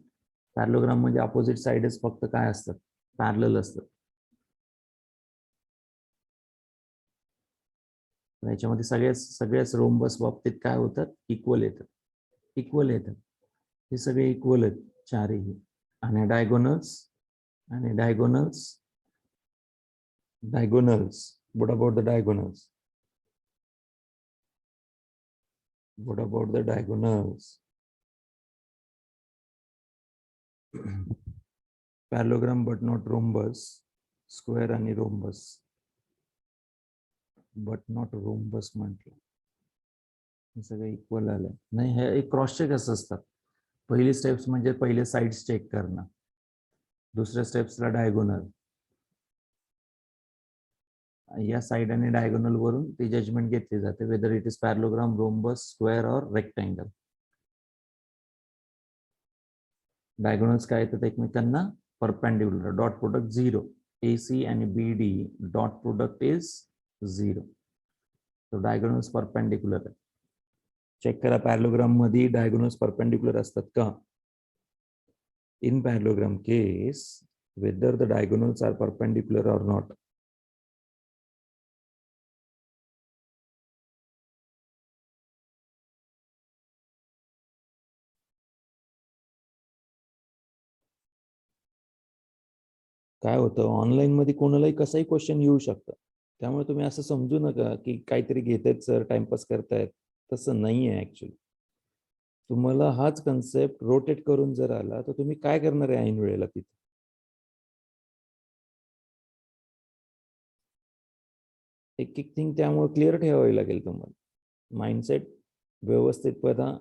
पॅरलोग्राम म्हणजे अपोजिट साइडच फक्त काय असतात, पॅरलल असतात. याच्यामध्ये सगळ्याच रोम्बस बाबतीत काय होतात, इक्वल येतात. इक्वल येतात, हे सगळे इक्वल आहेत चारही. आणि diagonals what about the diagonals? What about the diagonals? Parallelogram but not rhombus, square आणि rhombus but not rhombus म्हटलं, हे सगळं इक्वल आलं नाही. हे एक क्रॉस चेक असं असतात. पहिली स्टेप्स म्हणजे पहिले साइड्स चेक करणं, दुसऱ्या स्टेप्सला डायगोनल. या साइड आणि डायगोनल वरून ती जजमेंट घेतली जाते, whether it is parallelogram, rhombus, square or rectangle. Diagonals काय येतात एकमेकांना परपेंडिक्युलर, डॉट प्रोडक्ट 0. AC आणि BD डॉट प्रोडक्ट इज 0. तो डायगोनल्स परपेंडिक्युलर आहे. चेक करा पॅरलोग्राम मध्ये डायगोनल्स परपेंडिक्युलर असतात का. In parallelogram case whether the diagonals are perpendicular or not. काय होतं, ऑनलाईन मध्ये कोणालाही कसाही क्वेश्चन येऊ शकतं. त्यामुळे तुम्ही असं समजू नका की काहीतरी घेतायत सर, टाइमपास करतायत. तसं नाही आहे ऍक्च्युली. तुम्हाला हाच कन्सेप्ट रोटेट करून जर आला तर तुम्ही काय करणार आहे ऐन वेळेला तिथे. एक एक थिंग त्यामुळे क्लिअर ठेवावी लागेल तुम्हाला. माइंडसेट व्यवस्थितपणा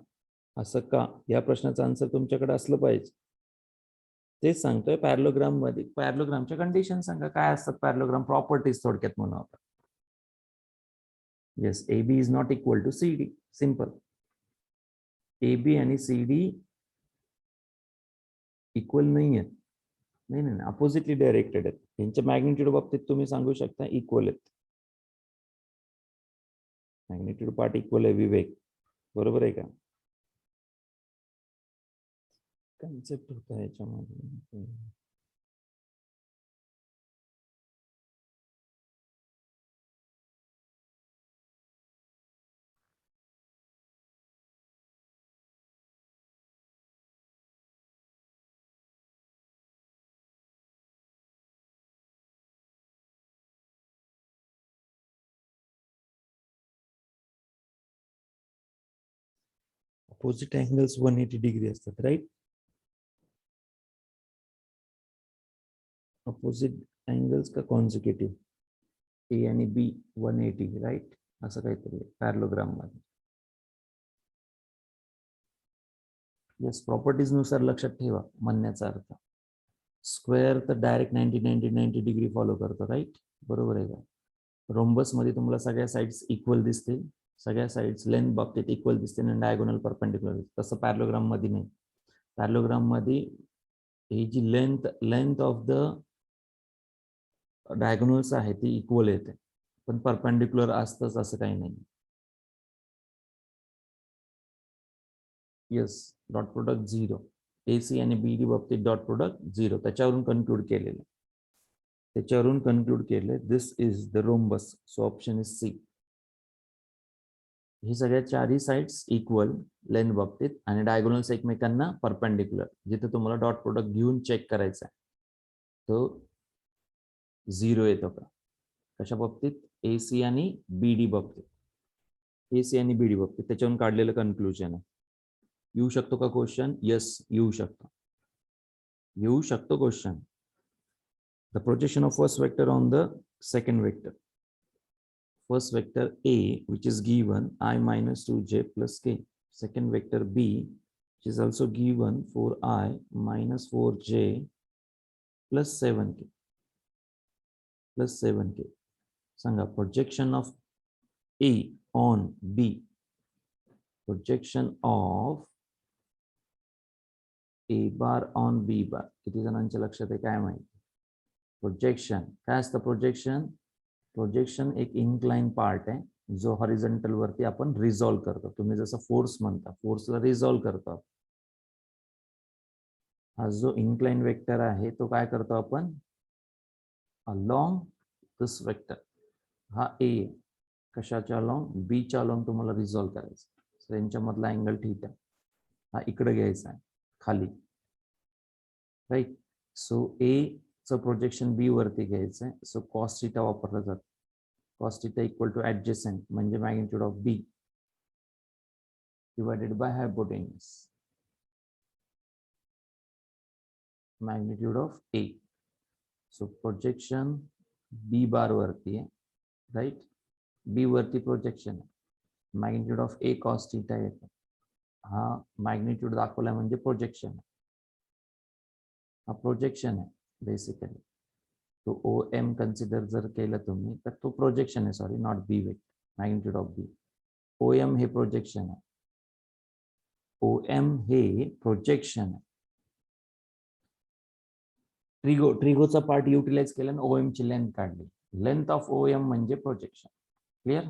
असं का, या प्रश्नाचं आन्सर तुमच्याकडे असलं पाहिजे. तेच सांगतोय पॅरलोग्राम मध्ये, पॅरलोग्रामच्या कंडिशन सांगा काय असतात, पॅरलोग्राम प्रॉपर्टीज थोडक्यात म्हणून आपण. Yes, AB is not equal to CD, simple. AB आणि CD इक्वल नाही आहेत. नाही, अपोजिटली डायरेक्टेड आहेत. यांच्या मॅग्निट्यूड बाबतीत तुम्ही सांगू शकता इक्वल आहेत. मॅग्निट्यूड पार्ट इक्वल आहे विवेक, बरोबर आहे का. कन्सेप्ट होता याच्यामध्ये. अपोजिट अँगल्स 180 डिग्री असतात, राईट. अपोजिट अँगल्स का कॉन्सिक्युटिव्ह, A आणि B 180, राईट. असं काहीतरी पॅरलोग्राम मध्ये. येस, प्रॉपर्टीज नुसार लक्षात ठेवा म्हणण्याचा अर्थ. स्क्वेअर तर डायरेक्ट 90 डिग्री फॉलो करतो, राईट. बरोबर आहे का. रोम्बस मध्ये तुम्हाला सगळ्या साइड्स इक्वल दिसतील, सगळ्या साइड्स लेंथ बाबतीत इक्वल दिसतील आणि डायगोनल परपेंडिक्युलर. तसं पॅरलोग्राम मध्ये नाही. पॅरलोग्राम मध्ये ही जी लेंथ ऑफ द डायगोनल्स आहे ती इक्वल येते, पण परपेंडिक्युलर असतंच असं काही नाही. Yes, dot product 0. AC आणि BD बाबतीत डॉट प्रोडक्ट 0. त्याच्यावरून कन्क्लूड केलेलं, this is the rhombus. So option is C. ही सगळ्या चारही साइड्स इक्वल लेंथ बाबतीत आणि डायगोनल्स एकमेकांना परपेंडिक्युलर. जिथे तुम्हाला डॉट प्रोडक्ट घेऊन चेक करायचा आहे तो 0 येतो का. कशा बाबतीत, AC आणि BD बाबतीत. AC आणि BD बाबतीत त्याच्यावरून काढलेलं कन्क्लुजन आहे. येऊ शकतो का क्वेश्चन. येस, येऊ शकतो question. The projection of first vector on the second vector. first vector A, which is given I minus 2j plus k. Second vector B, which is also given 4I minus 4j plus 7k. Plus 7k. Sanga projection of A on B. Projection of A bar on B bar. किती जणांच्या लक्षात आहे काय माहिती? Projection काय असतं? Projection एक incline part आहे जो हॉरिझॉन्टल वरती आपण रिझॉल्व करतो. तुम्ही जसं फोर्स म्हणता, फोर्सला रिझॉल्व करतो. हा जो इन्क्लाइन वेक्टर आहे तो काय करतो आपण? अलॉंग दिस वेक्टर. हा ए कशाच्या अलॉंग? बी च्या अलॉंग तुम्हाला रिझॉल्व करायचं. सो यांच्यामधला अँगल थीटा हा इकडे घ्यायचा आहे खाली, राईट. सो ए चं प्रोजेक्शन बी वरती घ्यायचं आहे. सो कॉस थीटा वापरला जातो. Cos theta equal to adjacent म्हणजे magnitude of B divided by hypotenuse, magnitude of A. So projection B bar वरती आहे, राईट. बी वरती प्रोजेक्शन आहे, magnitude of A cos theta येतो. हा मॅग्निट्यूड दाखवला म्हणजे प्रोजेक्शन आहे. हा प्रोजेक्शन आहे बेसिकली. तो ओ एम कन्सिडर जर केलं तुम्ही तर तो प्रोजेक्शन आहे, sorry not B vector, magnitude of B. O M हे प्रोजेक्शन आहे. ओ एम हे प्रोजेक्शन आहे. ट्रिगोचा पार्ट युटिलाइज केला आणि ओ एम ची लेंथ काढली. लेंथ ऑफ ओ एम म्हणजे projection. Clear?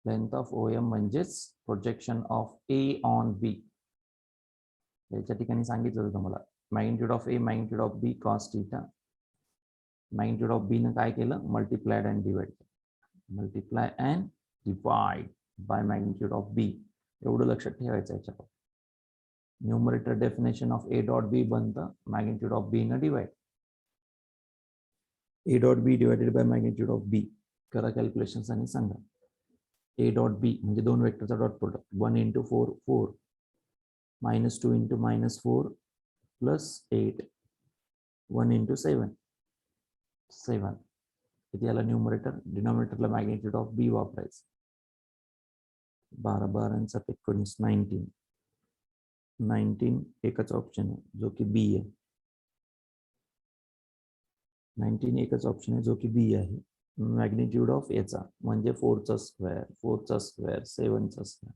Length of O M म्हणजेच projection of A on B. याच्या ठिकाणी सांगितलं होतं तुम्हाला magnitude of A magnitude of B cos theta. Magnitude of B ने काय केलं? Multiplied and divide. Multiply and divide by magnitude of B. एवढं लक्षात ठेवायचं याच्यावर. Numerator definition of A dot B बनतं मॅग्निट्यूड ऑफ बी न divide. A dot B divided by magnitude of B. करा कॅल्क्युलेशन आणि सांगा. ए डॉट बी म्हणजे दोन वेक्टरचा dot product. 1 into 4 4 minus 2 into minus 4 plus 8 1 into 7 7. किती आला न्यूमरेटर? डिनॉमिनेटरला मॅग्निट्यूड ऑफ बी वापरायचं. 12 12 7 19 19 19 एकच ऑप्शन आहे जो की बी आहे. 19 एकच ऑप्शन आहे जो की बी आहे. मॅग्निट्यूड ऑफ याचा म्हणजे 4चा square 4चा square 7चा square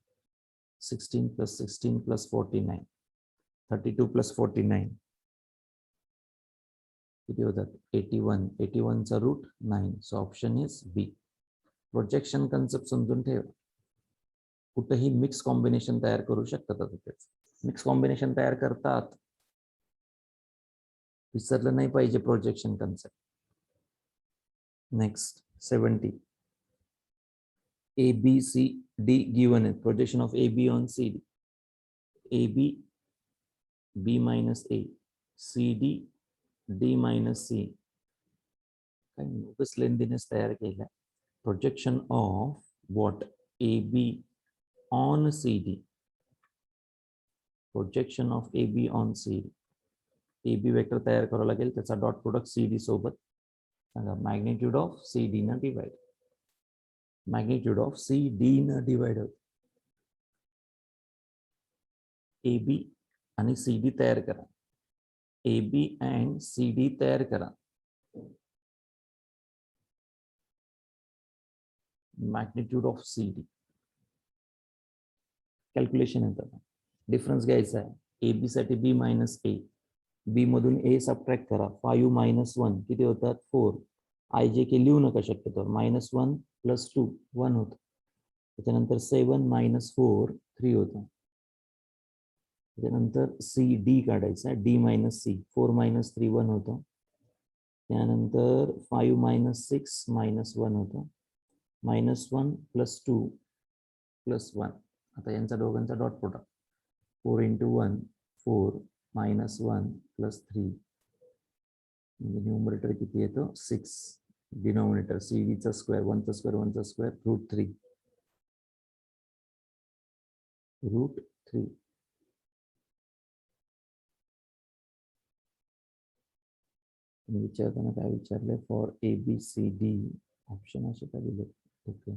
16 plus 16 plus 49 32 plus 49 किती होतात? 81. 81 चा root 9. So option is B. Projection concept समजून ठेवा. कुठेही मिक्स कॉम्बिनेशन तयार करू शकतात. मिक्स कॉम्बिनेशन तयार करतात, विसरलं नाही पाहिजे projection concept. Next 70. A B C D given आहे. Projection of A B on C D. A B B minus A C D D minus C. काही लेंथीनेस तयार केला. Projection of what? A B on C D. Projection of A B on C D. A B vector तयार करावं लागेल, त्याचा dot product C D सोबत. सांगा magnitude of C D न divide. Magnitude of C D न divide होत. A B आणि सी डी तयार करा. A B and C D तयार करा. Magnitude of C D calculation येतं. डिफरन्स घ्यायचा आहे. ए बी साठी बी मायनस ए. बी मधून ए सबट्रॅक्ट करा. 5 minus 1 किती होतात? 4. आय जे के लिहू नका शक्यतो. -1 + 2 1 होतं. त्याच्यानंतर 7 minus 4 3 होतं. त्याच्यानंतर सी डी काढायचा. D minus C. 4 minus 3 1 होतं. त्यानंतर 5 minus 6 -1 होतं. -1 + 2 + 1. आता यांचा दोघांचा डॉट प्रोडक्ट. 4 into 1 4 -1 + 3 म्हणजे न्यूमरेटर किती येतो? 6. डिनॉमिनेटर सी डी चा स्क्वेअर 1 चा स्क्वेअर 1 चा स्क्वेअर √3. √3. विचारताना काय विचारले? For A B C D option असे का दिले? ओके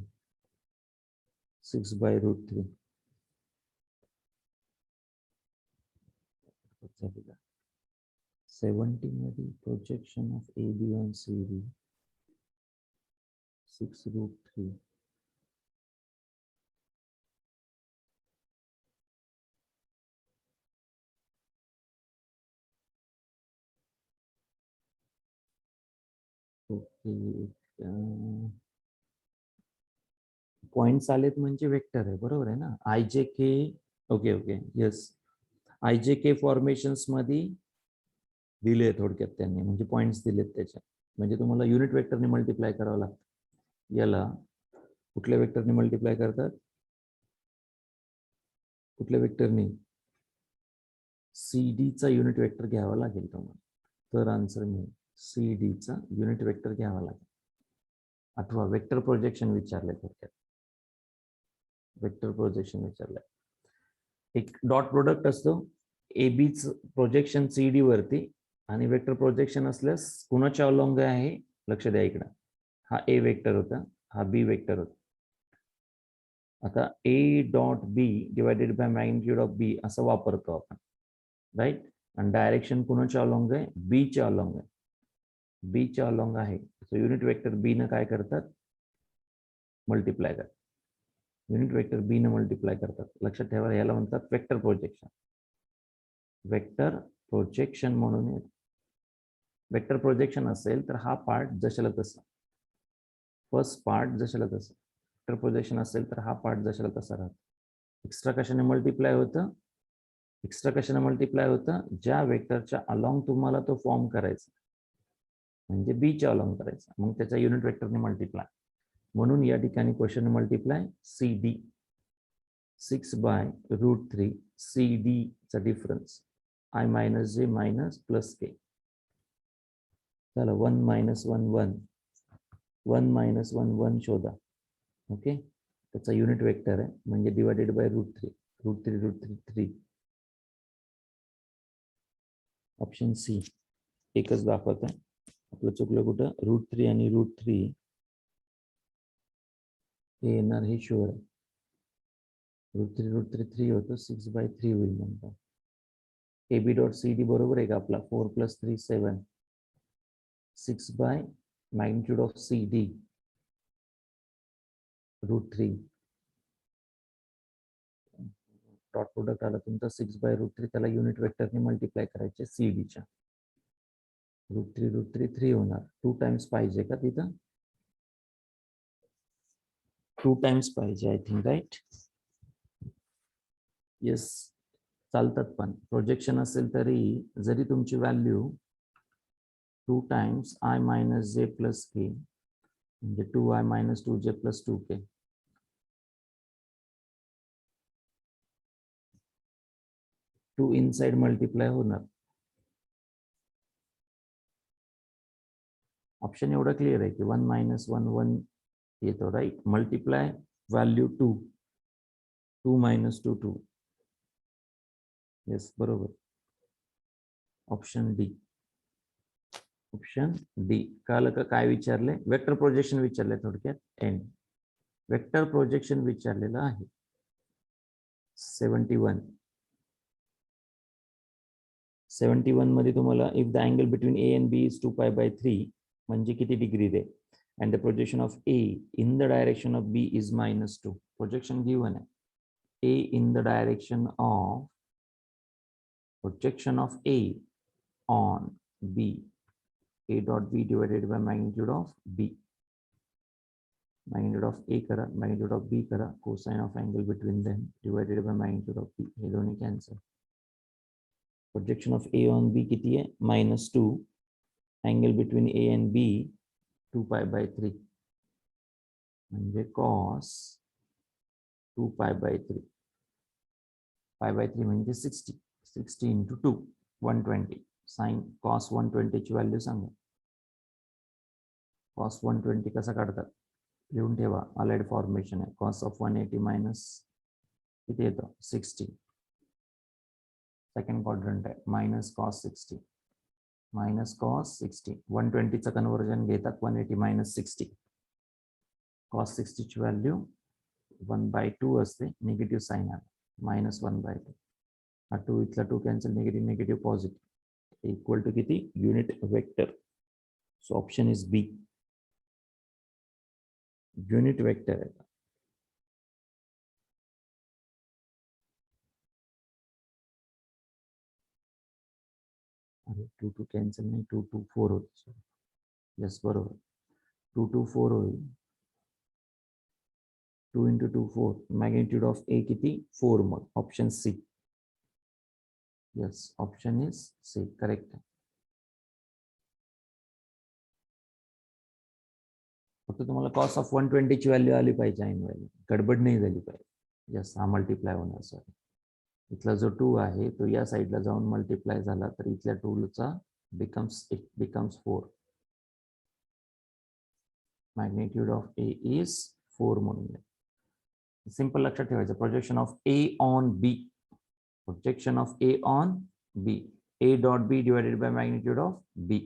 6/√3 70 मध्ये projection of A B on C D 6√3 okay points आलेत म्हणजे वेक्टर आहे बरोबर आहे ना I J K okay okay yes I J K formations मध्ये दिले थोडक्यात त्यांनी म्हणजे पॉइंट्स दिलेत त्याच्या म्हणजे तुम्हाला युनिट वेक्टरने मल्टिप्लाय करावं लागतं याला कुठल्या वेक्टरने मल्टिप्लाय करतात कुठल्या वेक्टरने सी डी चा युनिट वेक्टर घ्यावा लागेल तुम्हाला तर आन्सर मिळेल सी डी चा युनिट वेक्टर घ्यावा लागेल अथवा वेक्टर प्रोजेक्शन विचारले थोडक्यात वेक्टर प्रोजेक्शन विचारलंय एक डॉट प्रोडक्ट असतो ए बीच प्रोजेक्शन सी डी वरती आणि वेक्टर प्रोजेक्शन असल्यास कुणाच्या अलोंग आहे लक्ष द्या इकडं हा ए वेक्टर होता हा बी वेक्टर होता आता A dot B divided by magnitude of B असं वापरतो आपण राईट आणि डायरेक्शन कुणाच्या अलोंग आहे बीच्या अलोंग आहे बीच्या अलोंग आहे सो युनिट वेक्टर बी न काय करतात मल्टिप्लाय करतात युनिट वेक्टर बी न मल्टिप्लाय करतात लक्षात ठेवा याला म्हणतात वेक्टर प्रोजेक्शन म्हणून येतं वेक्टर प्रोजेक्शन असेल तर हा पार्ट जशाला तसा फर्स्ट पार्ट जशाला तसा वेक्टर प्रोजेक्शन असेल तर हा पार्ट जशाला तसा राहतो एक्स्ट्रा कशाने मल्टिप्लाय होतं ज्या वेक्टरच्या अलॉंग तुम्हाला तो फॉर्म करायचा म्हणजे बीच्या अलॉंग करायचा मग त्याच्या युनिट वेक्टरने मल्टिप्लाय म्हणून या ठिकाणी question multiply C D 6/√3 C D चा difference I minus J minus plus K चला 1 - 1 1 1 - 1 1 शोधा ओके त्याचा युनिट वेक्टर आहे म्हणजे डिवायडेड बाय √3 √3 3 ऑप्शन सी एकच दाखवत आहे आपलं चुकलं कुठं √3 आणि √3 हे येणार हे शुअर आहे √3 3 होतं 6/3 होईल नंतर A B dot C D बरोबर आहे का आपला 4 + 3 7 6 by magnitude of C D √3 dot product आला तुमचा 6/√3 त्याला युनिट वेक्टरने मल्टिप्लाय करायचे सी डीच्या √3 3 होणार 2 टाइम्स पाहिजे का तिथं 2 टाइम्स पाहिजे आय थिंक राईट येस चालतात पण प्रोजेक्शन असेल तरी जरी तुमची व्हॅल्यू 2 टाइम्स आय मायनस जे प्लस के म्हणजे 2i - 2j + 2k 2 inside multiply होणार ऑप्शन एवढं क्लिअर आहे की 1 - 1 1 येतो राईट मल्टिप्लाय व्हॅल्यू 2 2 - 2 2 येस बरोबर ऑप्शन डी काल का काय विचारले वेक्टर प्रोजेक्शन विचारले थोडक्यात एन वेक्टर प्रोजेक्शन विचारलेलं आहे 71 मध्ये तुम्हाला if the angle between A and B is 2π/3 म्हणजे किती degree they and the projection of A in the direction of B is -2 projection given आहे A in the direction of projection of A on B A dot B divided by magnitude of B magnitude of A करा magnitude of B करा cosine of angle between them divided by magnitude of B हे दोन्ही cancel projection of A on B किती आहे -2 angle between A and B 2π/3 म्हणजे cos 2π/3 π/3 म्हणजे 60 60 into 2 120 sin cos 120 ची value सांगा cos 120 कसा काढतात लिहून ठेवा अलाइड फॉर्मेशन आहे cos of 180 मायनस किती येतं 60 सेकंड क्वाड्रंट आहे -cos 60 -cos 60 120 चं कन्वर्जन घेतात 180 - 60 cos 60 ची व्हॅल्यू 1/2 असते, निगेटिव्ह साइन आला -1/2. हा 2 इथला 2 cancel, negative negative positive equal to किती unit vector. So option is B, unit vector आहे. अरे 2 2 कॅन्सल नाही, 2 2 4 होत. यस बरोबर, 2 2 4 होईल. 2 into 2 4, मॅग्निट्यूड ऑफ ए किती 4. मग option C. Yes option is C correct. फक्त तुम्हाला कॉस ऑफ 120 ची व्हॅल्यू आली पाहिजे, ऐन व्हॅल्यू गडबड नाही झाली पाहिजे. यस हा मल्टिप्लाय होणार. सॉरी, इथला जो 2 आहे तो या साईडला जाऊन मल्टिप्लाय झाला तर इथल्या 2 चा becomes 4. Magnitude of A is 4 म्हणून सिंपल लक्षात ठेवायचं. Projection of A on B, projection of A on B, A dot B divided by magnitude of B.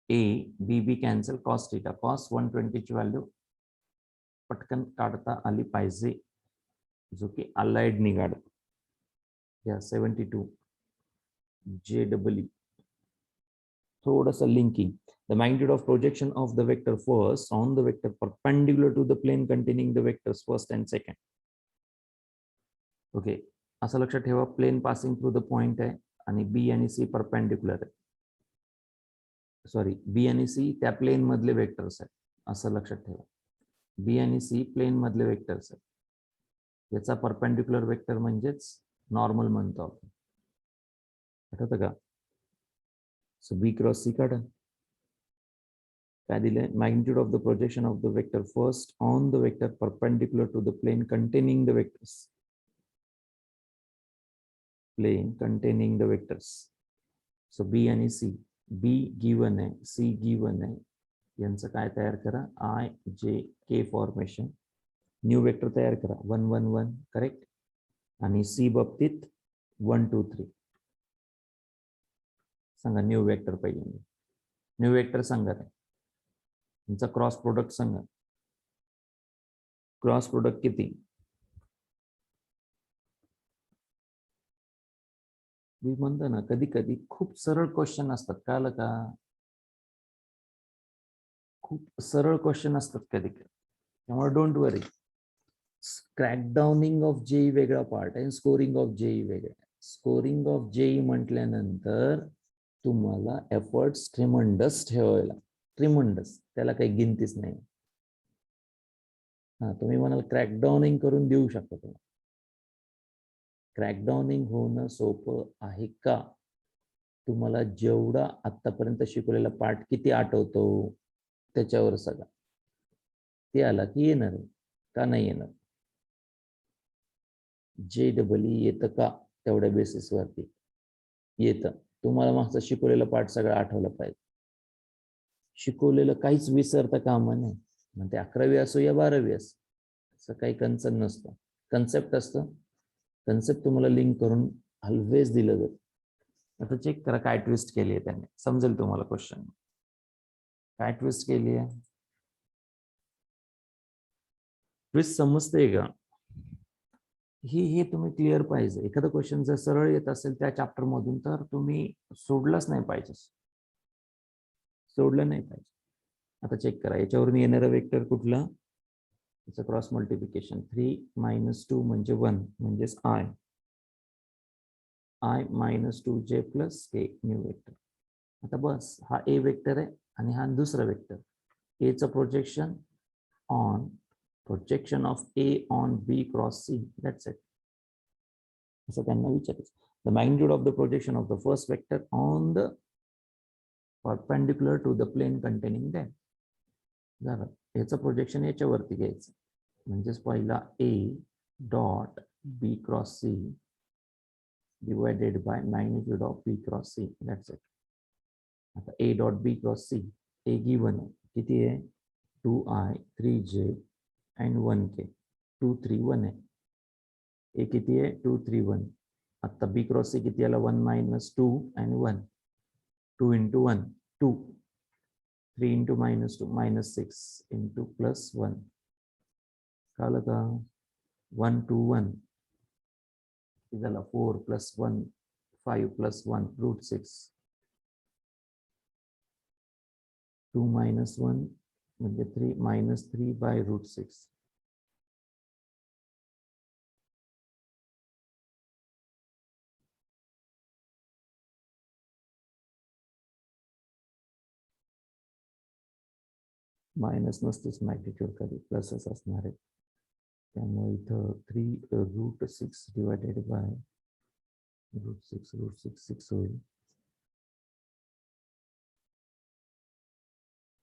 A B B cancel, cos theta, cos 120 ची value पटकन काढता आली पाहिजे, जो की अलाइड निघाड. या 72 JEE. थोडंसं linking. The magnitude of projection of the vector first on the vector perpendicular to the plane containing the vectors first and second. Okay, असं लक्षात ठेवा, plane passing through the point आहे आणि बी आणि C perpendicular आहे. Sorry, B आणि C त्या plain मधले वेक्टर्स आहेत, असं लक्षात ठेवा. बी आणि सी प्लेन मधले वेक्टर्स आहेत. याचा परपेंडिक्युलर वेक्टर म्हणजेच नॉर्मल म्हणतो आपण. आठवतं का? सो बी क्रॉस सी काढा. काय दिले? Magnitude of the projection of the vector first on the vector perpendicular to the plane containing the vectors. Plane containing the vectors. So B आणि C, B given आहे, C given आहे. यांचं काय तयार करा? I J K formation. New vector तयार करा, 1 1 1 correct. आणि सी बाबतीत 1 2 3. सांगा न्यू वेक्टर पाहिजे. न्यू वेक्टर सांगा रे. तुमचा क्रॉस प्रोडक्ट सांगा. क्रॉस प्रोडक्ट किती? मी म्हणतो ना, कधी कधी खूप सरळ क्वेश्चन असतात, कळलं का? खूप सरळ क्वेश्चन असतात कधी कधी, त्यामुळे डोंट वरी. क्रॅकडाउनिंग ऑफ जेई वेगळा पार्ट आहे, स्कोरिंग ऑफ जेई वेगळा. स्कोरिंग ऑफ जेई म्हटल्यानंतर तुम्हाला एफर्ट्स ट्रिमंडस ठेवायला, ट्रिमंडस, त्याला काही गिनतीच नाही. हा, तुम्ही म्हणाल क्रॅकडाउनिंग करून देऊ शकता तुम्हाला. क्रॅकडाउनिंग होणं सोपं आहे का? तुम्हाला जेवढा आतापर्यंत शिकवलेला पार्ट किती आठवतो त्याच्यावर सगळं. ते आला की येणार का नाही येणार? JEE येतं का? तेवढ्या बेसिसवरती येतं. तुम्हाला मागचं शिकवलेलं पार्ट सगळं आठवलं पाहिजे. शिकवलेलं काहीच विसरता कामा नाही. मग ते 11वी असो या 12वी असो, असं काही कन्सर्न नसतं. कन्सेप्ट असतं, कन्सेप्ट तुम्हाला लिंक करून ऑलवेज दिलं जातं. आता चेक करा काय ट्विस्ट केली आहे त्याने, समजेल तुम्हाला क्वेश्चन. काय ट्विस्ट केली आहे? ट्विस्ट समजते का? हे तुम्ही क्लिअर पाहिजे. एखादा क्वेश्चन जर सरळ येत असेल त्या चॅप्टर मधून तर तुम्ही सोडलंच नाही पाहिजे, सोडलं नाही पाहिजे. आता चेक करा, याच्यावरून येणारा वेक्टर कुठला? त्याचं क्रॉस मल्टिप्लिकेशन. 3 - 2 म्हणजे 1, म्हणजेच I - 2j + k new vector. आता बस, हा ए वेक्टर आहे आणि हा दुसरा वेक्टर. एचं projection on, projection of A on B cross C. That's it. असं त्यांना विचारायचं. The magnitude of the projection of the first vector on the perpendicular to the plane containing them. झालं. याचं प्रोजेक्शन याच्यावरती घ्यायचं, म्हणजेच पहिला A dot B cross C divided by magnitude of B cross C. That's it. आता A dot B cross C, A given आहे, किती आहे? 2I 3J and 1K. 2 3 1 आहे. ए किती आहे? 2 3 1. आता बी क्रॉस सी किती आला? 1 - 2 and 1. 2 × 1 2. 3 into -2 -6 into +1 कळलं का 1 to 1 झाला 4 + 1 5 + 1 √6 2 - 1 म्हणजे 3 -3/√6 मायनस नसतेच मॅग्निट्यूड कधी प्लसच असणार आहे त्यामुळे इथं 3√6 डिवायडेड बाय √6 6 होईल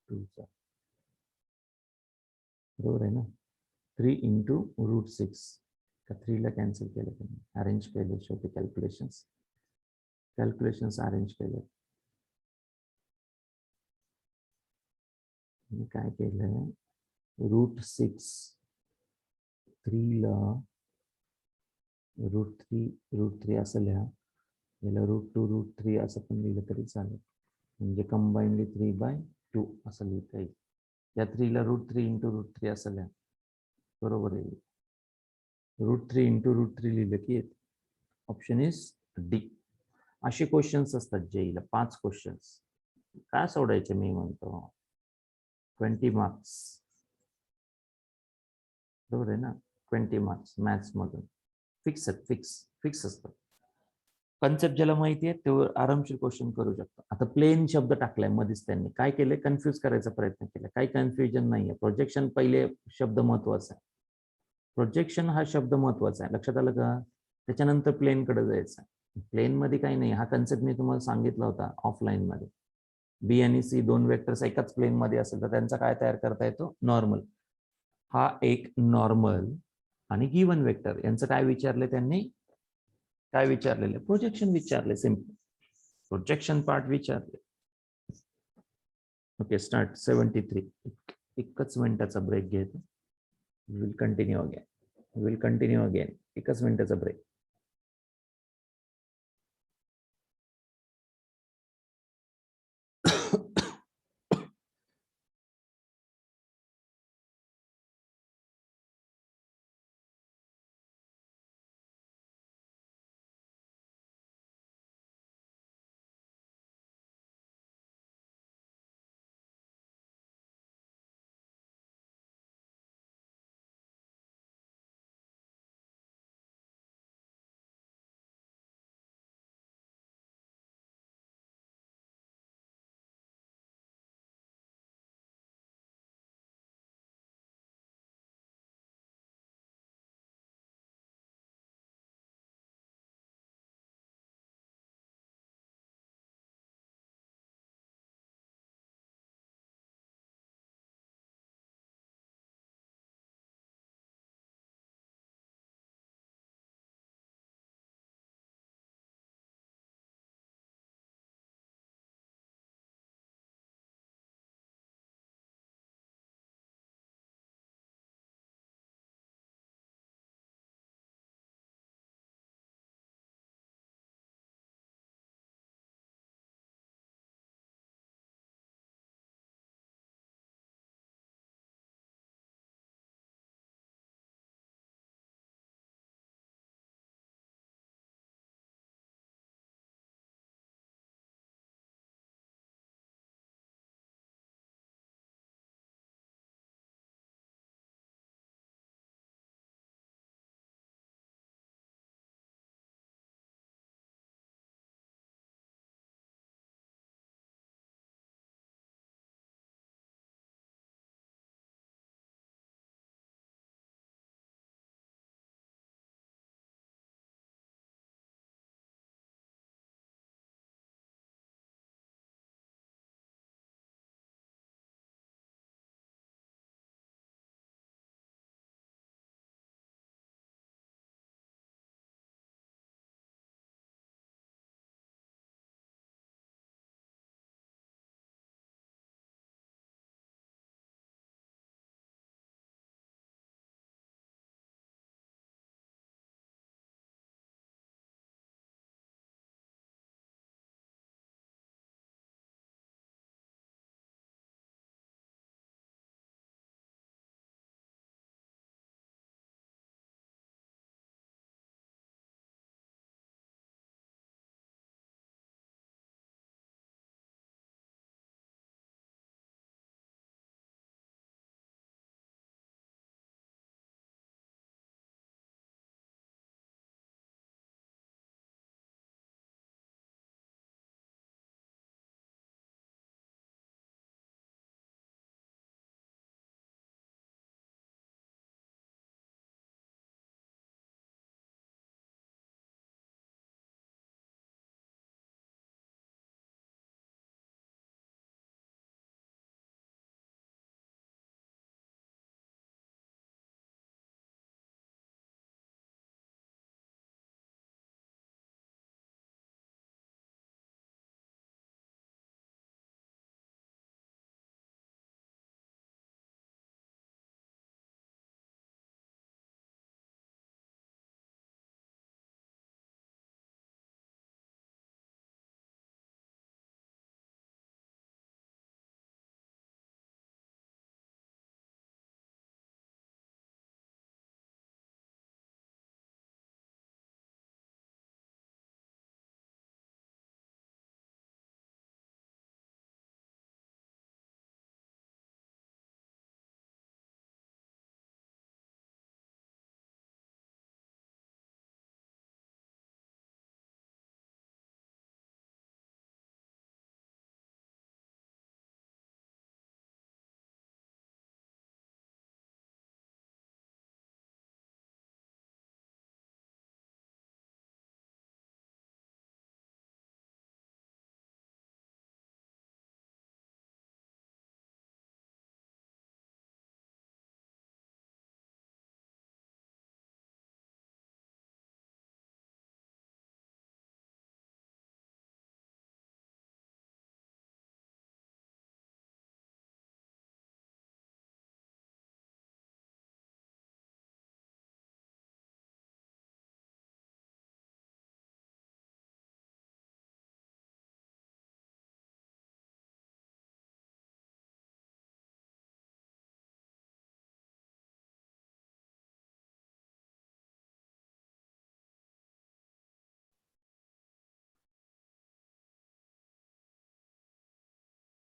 2 बरोबर आहे ना 3 into √6 का 3 ला कॅन्सल केलं त्यांनी अरेंज केले शेवटी कॅल्क्युलेशन्स अरेंज केले मी काय केलंय √6 3 ला √3 असं लिहा याला √2 √3 असं पण लिहिलं तरी चालेल म्हणजे कंबाईनली 3/2 असं लिहिता येईल या 3 ला √3 into √3 असं लिहा बरोबर आहे √3 into √3 लिहिलं की ऑप्शन इज डी असे क्वेश्चन्स असतात जेईला 5 क्वेश्चन्स काय सोडायचे मी म्हणतो 20 मार्क्स बरोबर आहे ना 20 मार्क्स मॅथ्स मधून फिक्स असतं कन्सेप्ट ज्याला माहिती आहे तो आरामशीर क्वेश्चन करू शकतो आता प्लेन शब्द टाकलाय मध्येच त्यांनी काय केलंय कन्फ्युज करायचा प्रयत्न केला काही कन्फ्युजन नाहीये प्रोजेक्शन पहिले शब्द महत्वाचा आहे प्रोजेक्शन हा शब्द महत्वाचा आहे लक्षात आलं का त्याच्यानंतर प्लेन कडे जायचं प्लेन मध्ये काही नाही हा कन्सेप्ट मी तुम्हाला सांगितला होता ऑफलाईन मध्ये बी आणि सी दोन वेक्टर्स एकाच प्लेन मध्ये असेल तर त्यांचा काय तयार करता येतो नॉर्मल हा एक नॉर्मल आणि गिवन वेक्टर यांचं काय विचारले त्यांनी काय विचारलेले प्रोजेक्शन विचारले सिम्पल प्रोजेक्शन पार्ट विचारले ओके स्टार्ट 73 एकच मिनिटाचा ब्रेक घेतो विल कंटिन्यू अगेन एकच मिनिटाचा ब्रेक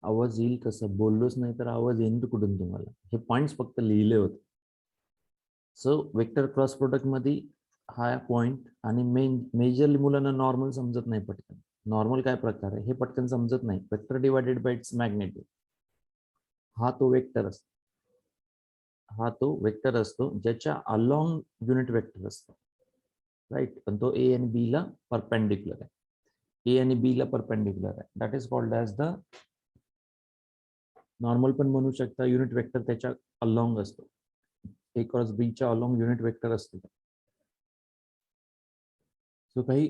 आवाज येईल कसं, बोललोच नाही तर आवाज येईल कुठून तुम्हाला? हे पॉइंट्स फक्त लिहिले होते. सो वेक्टर क्रॉस प्रोडक्ट मध्ये हा पॉइंट आणि मेजरली मुलांना नॉर्मल समजत नाही पटकन. नॉर्मल काय प्रकार आहे हे पटकन समजत नाही. Vector divided by it's magnitude, हा तो वेक्टर असतो. हा तो वेक्टर असतो ज्याच्या अलॉंग युनिट वेक्टर असतो, राईट. पण तो ए आणि बी ला परपेंडिक्युलर आहे. ए आणि बी ला परपेंडिक्युलर आहे. That is called as the normal पण म्हणू शकता. युनिट वेक्टर त्याच्या अलॉंग असतो. ए क्रॉस बी च्या अलॉंग युनिट वेक्टर असतो. सो काही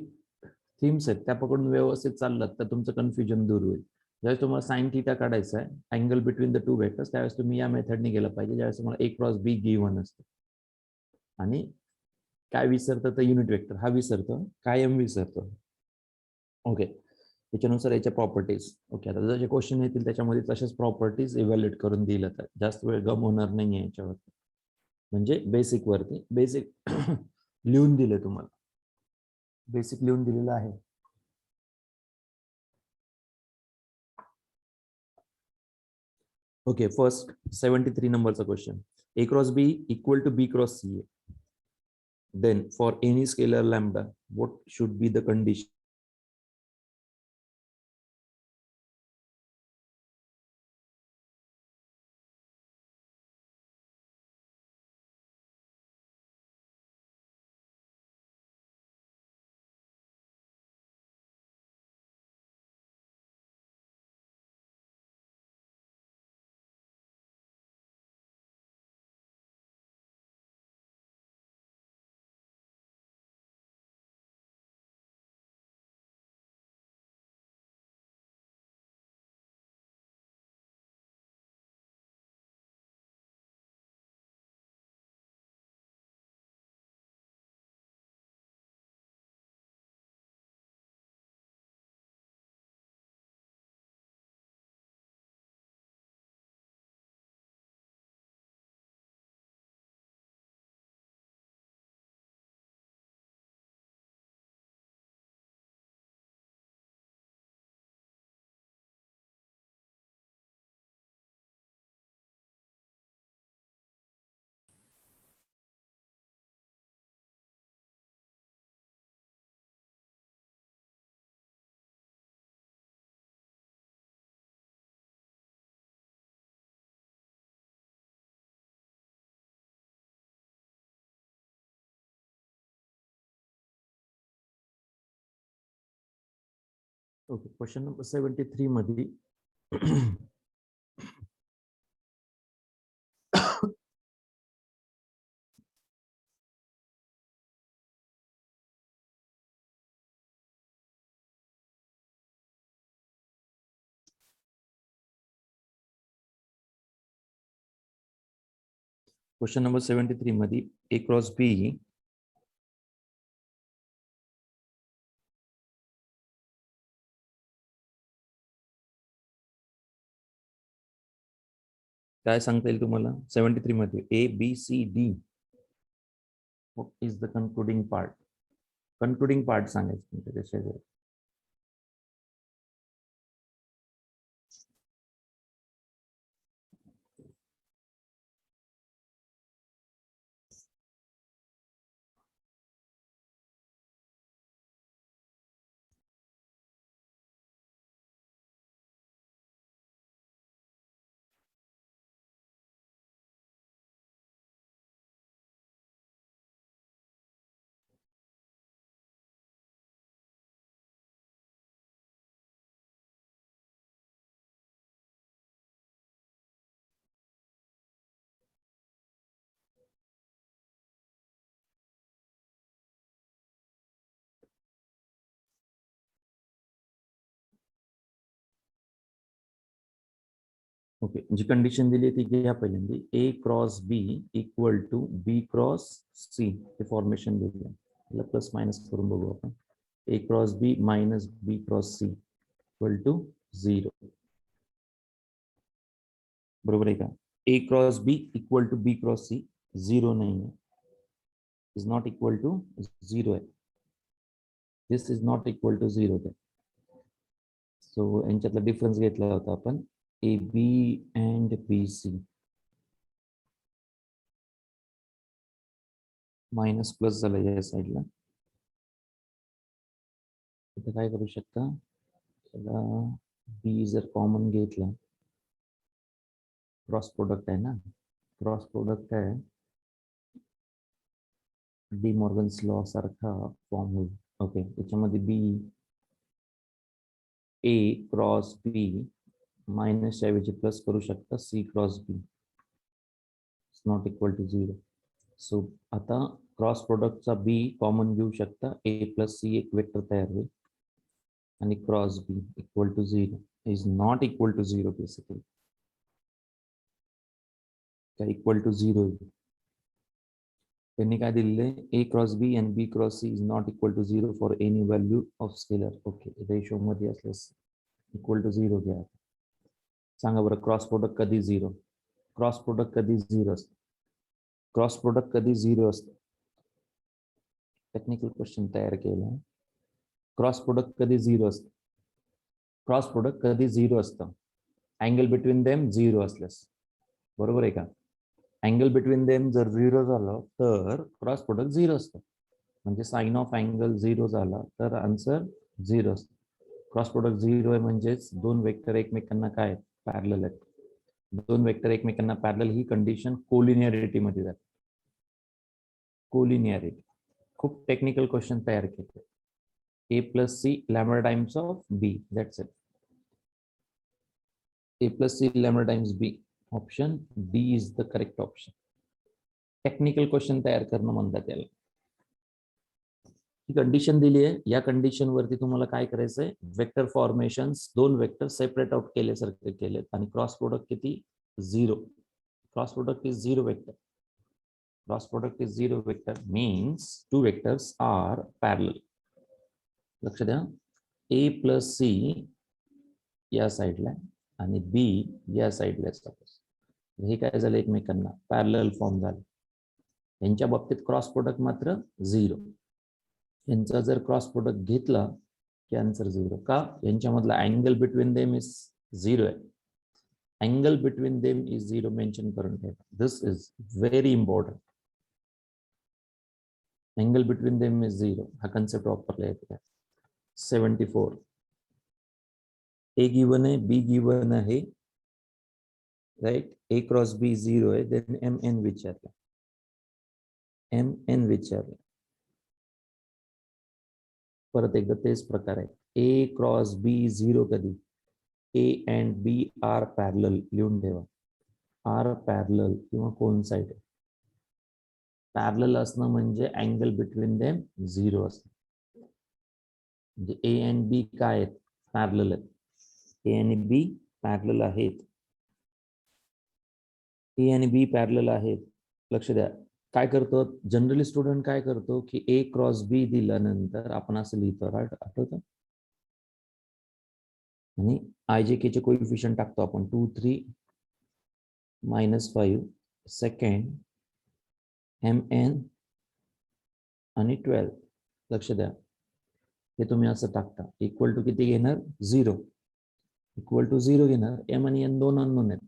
थीम्स आहेत त्या पकडून व्यवस्थित चाललात तर तुमचं कन्फ्युजन दूर होईल. ज्यावेळेस तुम्हाला साइन थीटा काढायचा आहे, angle between the two vectors, त्यावेळेस तुम्ही या मेथडने गेलं पाहिजे. ज्यावेळेस तुम्हाला ए क्रॉस बी गिव्हन असतं आणि काय विसरतं तर युनिट वेक्टर हा विसरतो, कायम विसरतो. ओके, त्याच्यानुसार याच्या प्रॉपर्टीज. ओके, आता जसे क्वेश्चन येतील त्याच्यामध्ये तशाच प्रॉपर्टीज इव्हॅल्युएट करून दिलं तर जास्त वेळ गम होणार नाही याच्यावरती. म्हणजे बेसिक वरती बेसिक लिहून दिले तुम्हाला, बेसिक लिहून दिलेलं आहे. ओके, फर्स्ट 73 नंबरचा question. A cross B equal to B cross C. Then for any scalar lambda, what should be the condition? Okay, question number 73 मध्ये क्वेश्चन नंबर 73 मध्ये ए क्रॉस बी काय सांगता येईल तुम्हाला? 73 मध्ये A B C D, what is the concluding part? Concluding part सांगायचं त्याच्या. Okay, जी कंडिशन दिली ती घ्या पहिल्यांदा. A cross B equal to B cross C हे फॉर्मेशन दिले. त्याला प्लस मायनस करून बघू आपण. A cross B minus B cross C equal to 0. बरोबर आहे का? A cross B equal to B cross C 0 नाही आहे, इज नॉट इक्वल टू 0 आहे. दिस इज नॉट इक्वल टू 0 आहे. सो यांच्यातला डिफरन्स घेतला होता आपण. AB and BC minus plus झालं या साईडला. इथं काय करू शकता, त्याला बी जर कॉमन घेतला, क्रॉस प्रोडक्ट आहे ना, क्रॉस प्रोडक्ट आहे, डी मॉर्गन्स लॉ सारखा फॉर्म होईल. ओके, त्याच्यामध्ये B A cross B minus ऐवजी प्लस करू शकता C cross B not equal to 0. So आता क्रॉस प्रोडक्टचा बी कॉमन घेऊ शकता, ए प्लस सी एक वेक्टर तयार होईल आणि cross B equal to 0 is not equal to 0 basically. काय इक्वल टू 0 त्यांनी काय दिलेलं आहे, ए क्रॉस बी आणि बी cross C is not equal to 0 for any value of scalar. Okay, ratio मध्ये असल्यास इक्वल टू 0 घ्या. सांगा बरं, क्रॉस प्रोडक्ट कधी 0? क्रॉस प्रोडक्ट कधी 0 असतं? क्रॉस प्रोडक्ट कधी 0 असतं? टेक्निकल क्वेश्चन तयार केला. क्रॉस प्रोडक्ट कधी 0 असतं? क्रॉस प्रोडक्ट कधी 0 असतं? अँगल बिटवीन देम 0 असल्यास. बरोबर आहे का? अँगल बिटवीन देम जर 0 झालं तर क्रॉस प्रोडक्ट 0 असतं. म्हणजे साइन ऑफ अँगल 0 झाला तर आन्सर 0 असतं. क्रॉस प्रोडक्ट 0 आहे म्हणजेच दोन वेक्टर एकमेकांना काय पॅरलल आहेत. दोन वेक्टर एकमेकांना पॅरलल ही कंडिशन कोलिनियरिटी मध्ये जाते. कोलिनियरिटी खूप टेक्निकल क्वेश्चन तयार केले. A plus C lambda times of B, that's it. A plus C lambda times B, option D is the correct option. Technical question तयार करणं म्हणतात याला. ही कंडिशन दिली आहे, या कंडिशन वरती तुम्हाला काय करायचंय, वेक्टर फॉर्मेशन्स दोन वेक्टर सेपरेट आउट केल्यासारखे केले आणि क्रॉस प्रोडक्ट किती 0. Cross product is 0 vector. Cross product is 0 vector means two vectors are parallel. लक्ष द्या, ए प्लस सी या साईडला आणि बी या साईडला, हे काय झालं एकमेकांना पॅरलल फॉर्म झाले. यांच्या बाबतीत क्रॉस प्रोडक्ट मात्र 0. यांचा जर क्रॉस प्रोडक्ट घेतला की आन्सर 0. का? यांच्यामधला अँगल बिटवीन देम इज 0 आहे. Angle between them is 0 mention करून ठेवा. This is very important. Angle between them is 0 हा कन्सेप्ट वापरला येतो. 74 ए गिवन आहे, बी गिवन आहे, राईट. ए क्रॉस बी 0 आहे. देन एम एन विचारलं, एम एन विचारलं. परत एकदा तेच प्रकार आहे. ए क्रॉस बी 0 कधी? A and B are parallel. लिहून ठेवा, आर पॅरलल किंवा कोइन्साइड. पॅरलल असणं म्हणजे अँगल बिटवीन देम 0 असणं. म्हणजे ए अँड बी काय आहेत? पॅरलल आहेत. ए आणि बी पॅरलल आहेत. ए आणि बी पॅरलल आहेत. लक्ष द्या, काय करतो जनरली स्टुडंट, काय करतो की ए क्रॉस बी दिल्यानंतर आपण असं लिहितो, राईट, आठवतं? आणि आय जे के चे कोइफिशियंट टाकतो आपण 2 3 -5 सेकंड एम एन आणि 12. लक्ष द्या, हे तुम्ही असं टाकता. इक्वल टू किती घेणार? 0. इक्वल टू 0 घेणार. एम आणि एन दोन अननोन आहेत.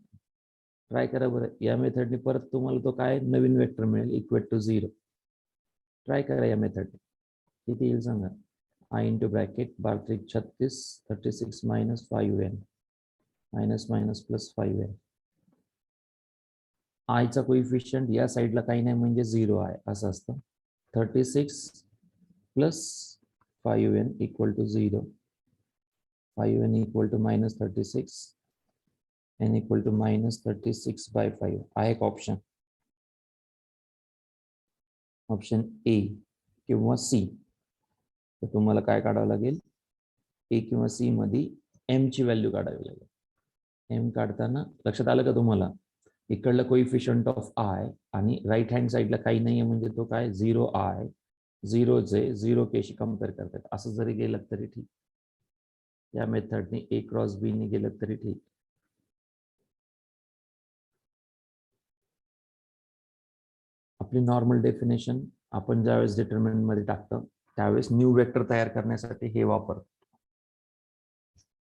ट्राय करा बरं या मेथडने, परत तुम्हाला तो काय नवीन वेक्टर मिळेल इक्वल टू 0. ट्राय करा या मेथडने, किती येईल सांगा. I into bracket 12 36 36 minus 5n minus minus plus 5n. I चा कोइफिशियंट या साईडला काही नाही म्हणजे 0 आहे असं असतं. 36 plus 5n equal to 0. 5n equal to minus 36 n equal to minus 36 by 5. आहे एक ऑप्शन, ऑप्शन ए किंवा सी. तर तुम्हाला काय काढावं लागेल? ए किंवा सी मध्ये एम ची व्हॅल्यू काढावी लागेल. एम काढताना लक्षात आलं का तुम्हाला? इकडलं कोइफिशियंट ऑफ आय आणि राईट हँड साईडला काही नाहीये म्हणजे तो काय 0 आय 0 जे 0 केशी कम्पेअर करतात. असं जरी गेलं तरी ठीक. या मेथडने ए क्रॉस बी ने गेलं तरी ठीक. आपली नॉर्मल डेफिनेशन आपण ज्यावेळेस डिटर्मिनंट मध्ये टाकतो त्यावेळेस न्यू वेक्टर तयार करण्यासाठी हे वापर,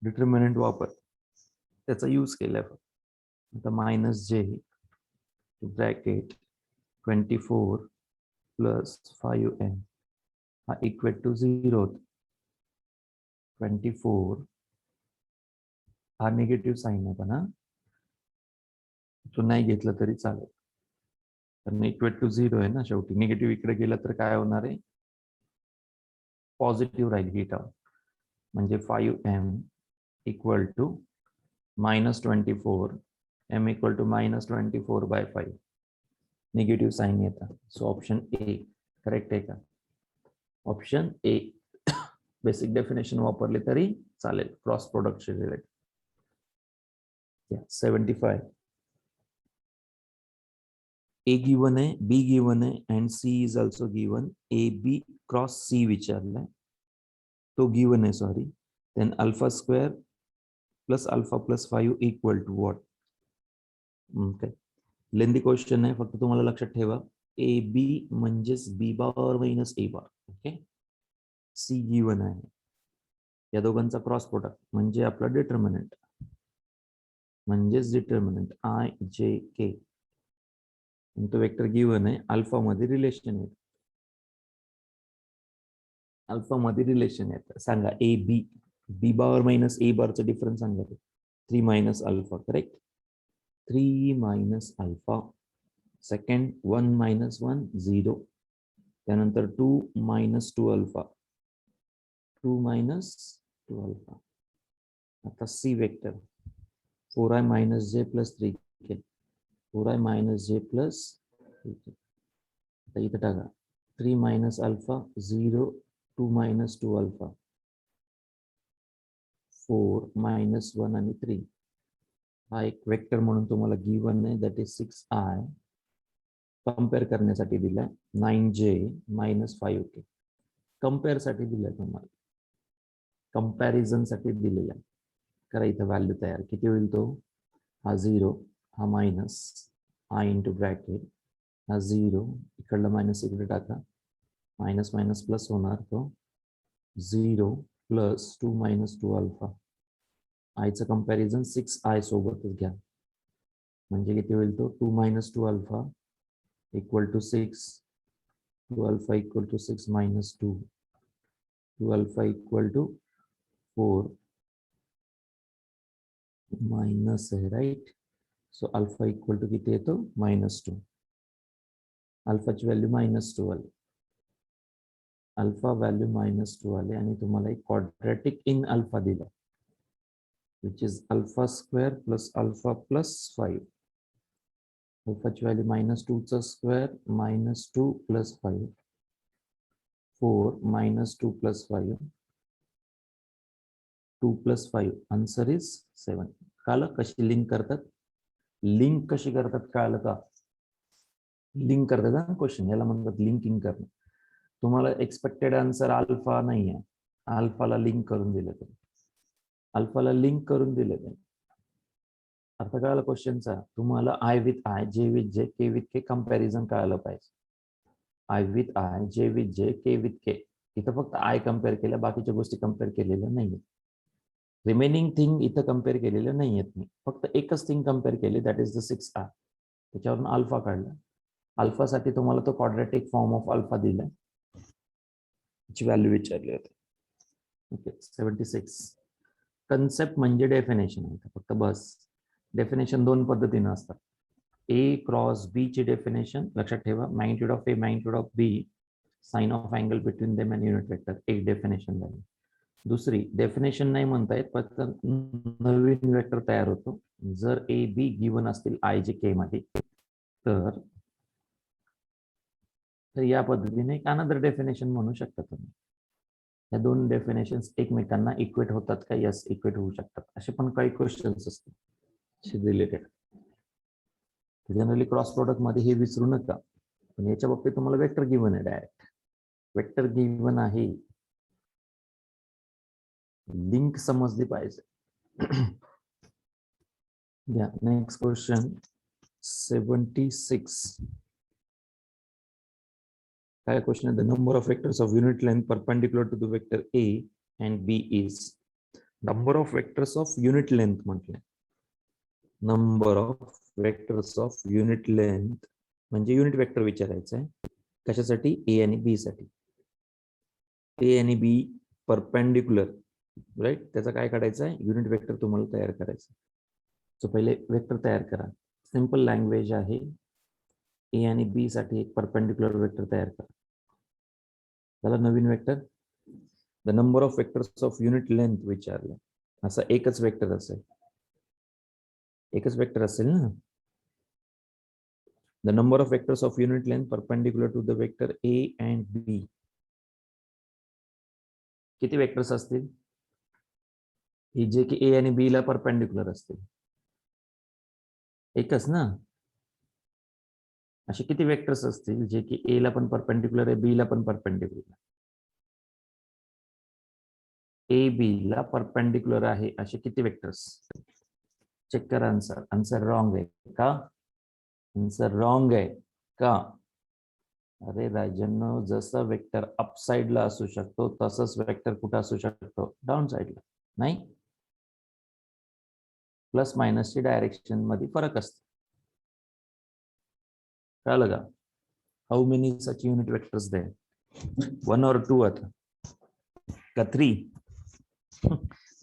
डिटर्मिनंट वापर. त्याचा यूज केलाय फक्त. आता मायनस जे ब्रॅकेट 24 प्लस 5m हा इक्वेट टू 0 होतो. 24 हा निगेटिव्ह साईन आहे पण हा तो नाही घेतला तरी चालेल, कारण इक्वेट टू 0 आहे ना शेवटी. निगेटिव्ह इकडे गेलं तर काय होणार आहे, पॉझिटिव्ह राहील ही टर्म. म्हणजे 5m equal to -24, m equal to -24/5. Negative sign येतात. सो ऑप्शन ए करेक्ट आहे का? Option A. बेसिक डेफिनेशन वापरले तरी चालेल क्रॉस प्रोडक्टचे रिलेटेड. 75. A given आहे, B given आहे, and C is also given. AB cross C विचारलाय, तो given आहे sorry. Then alpha square plus alpha plus 5 equal to what? Okay. Lengthy question आहे, फक्त तुम्हाला लक्षात ठेवा AB म्हणजेच B bar minus A bar. Okay. C given आहे, या दोघांचा क्रॉस प्रोडक्ट म्हणजे आपला डिटर्मिनंट, म्हणजेच डिटर्मिनंट IJK. तो वेक्टर गिवन आहे, अल्फा मध्ये रिलेशन आहे, अल्फा मध्ये रिलेशन आहे. सांगा ए बी, बी बार मायनस ए बारचा डिफरन्स सांगा. 3 minus alpha, correct. 3 minus alpha. Second 1 minus 1 0. त्यानंतर 2 मायनस 2 अल्फा, 2 मायनस 2 अल्फा. आता सी वेक्टर 4i मायनस जे प्लस 3k, 4i मायनस जे प्लस 3k. आता इथं टाका 3 minus alpha 0, 2 minus 2 alpha, 4 minus 1 आणि 3. हा एक वेक्टर म्हणून तुम्हाला गिवन आहे, दॅट इज 6i. कम्पेअर करण्यासाठी दिलाय 9j मायनस 5k. कम्पेअर साठी दिलाय तुम्हाला, कंपॅरिझन साठी दिलेला आहे. करा इथं व्हॅल्यू तयार. किती होईल तो? हा 0, हा मायनस, आय इंटू ब्रॅकेट, हा 0, इकडला मायनस इकडे टाका, मायनस मायनस प्लस होणार, तो 0 प्लस 2 मायनस 2 अल्फा. आयचं कंपॅरिझन 6i सोबतच घ्या, म्हणजे किती होईल तो? 2 minus 2 alpha equal to 6, 2 alpha equal to 6 minus 2, 2 alpha equal to 4 minus आहे, right. So alpha equal to किती येतो? -2. अल्फाची व्हॅल्यू -2 आली, अल्फा व्हॅल्यू -2 आले, आणि तुम्हाला एक क्वाड्रॅटिक इन अल्फा दिला, which is alpha square plus alpha plus 5. अल्फाची व्हॅल्यू -2 चा square, -2 plus 5, 4 -2 plus 5, 2 plus 5, answer is 7. कळलं कशी लिंक करतात? लिंक कशी करतात कळलं का? लिंक करतात ना क्वेश्चन, याला म्हणतात लिंकिंग करणं. तुम्हाला एक्सपेक्टेड आन्सर अल्फा नाही आहे, अल्फाला लिंक करून दिलं ते, अल्फाला लिंक करून दिले ते. अर्थ कळाला क्वेश्चनचा? तुम्हाला आय विथ आय, जे with J, K with K comparison कळालं पाहिजे. आय विथ आय, जे विथ जे, के विथ के. इथं फक्त आय कम्पेअर केलं, बाकीच्या गोष्टी कम्पेअर केलेल्या नाहीये. रिमेनिंग थिंग इथं कम्पेअर केलेल्या नाहीयेत मी, फक्त एकच थिंग कम्पेअर केली, दॅट इज द 6i. त्याच्यावरून अल्फा काढला. अल्फासाठी तुम्हाला तो क्वाड्रॅटिक फॉर्म ऑफ अल्फा दिलाय, ची व्हॅल्यू विचारली होती. ओके. 76. कन्सेप्ट म्हणजे डेफिनेशन आहे फक्त, बस. डेफिनेशन दोन पद्धतीने असतात. ए क्रॉस बी ची डेफिनेशन लक्षात ठेवा, magnitude of A, magnitude of B, sine of angle between them and unit vector. एक डेफिनेशन झाली. दुसरी डेफिनेशन नाही म्हणता येत, फक्त नवीन वेक्टर तयार होतो. जर ए बी गिवन असतील आय जे के मध्ये, तर या पद्धतीने एक अनदर डेफिनेशन म्हणू शकता तुम्ही. या दोन डेफिनेशन एकमेकांना इक्वेट होतात का? यस, इक्वेट होऊ शकतात. असे पण काही क्वेश्चन्स असतात रिलेटेड. जनरली क्रॉस प्रोडक्ट मध्ये हे विसरू नका. पण याच्या बाबतीत तुम्हाला वेक्टर गिवन आहे, डायरेक्ट वेक्टर गिवन आहे, लिंक समजली पाहिजे. या नेक्स्ट क्वेश्चन 76. काय क्वेश्चन आहे? The number of vectors of unit length perpendicular to the vector A and B is. Number of vectors of unit length म्हटले, number of vectors of unit length, म्हणजे unit vector विचारायचं आहे कशासाठी, ए आणि बी साठी. ए आणि बी परपेंडिक्युलर, राईट, त्याचा काय काढायचं आहे, युनिट वेक्टर तुम्हाला तयार करायचं. सो पहिले वेक्टर तयार करा. सिंपल लँग्वेज आहे. ए आणि बी साठी एक परपेंडिक्युलर वेक्टर तयार करा. त्याला नवीन vector, the number of vectors of unit length विचारलं. असा एकच वेक्टर असेल, एकच वेक्टर असेल ना. The number of vectors of unit length perpendicular to the vector A and B. किती वेक्टर्स असतील, ही जे की ए आणि बी ला परपेंडिक्युलर असतील, एकच ना. असे किती वेक्टर्स असतील जे की ए ला पण परपेंडिक्युलर आहे, बी ला पण परपेंडिक्युलर, ए बी ला परपेंडिक्युलर आहे, असे किती वेक्टर्स. चेक करा आन्सर. आन्सर रॉंग आहे का, आन्सर रॉंग आहे का. अरे राजन्नो, जसं वेक्टर अप साइडला असू शकतो तसंच वेक्टर कुठं असू शकतो, डाऊन साइडला. नाही, प्लस मायनसची डायरेक्शन मध्ये फरक असतो. कळलं का. How many such unit vectors there, 1 or 2 आता का 3?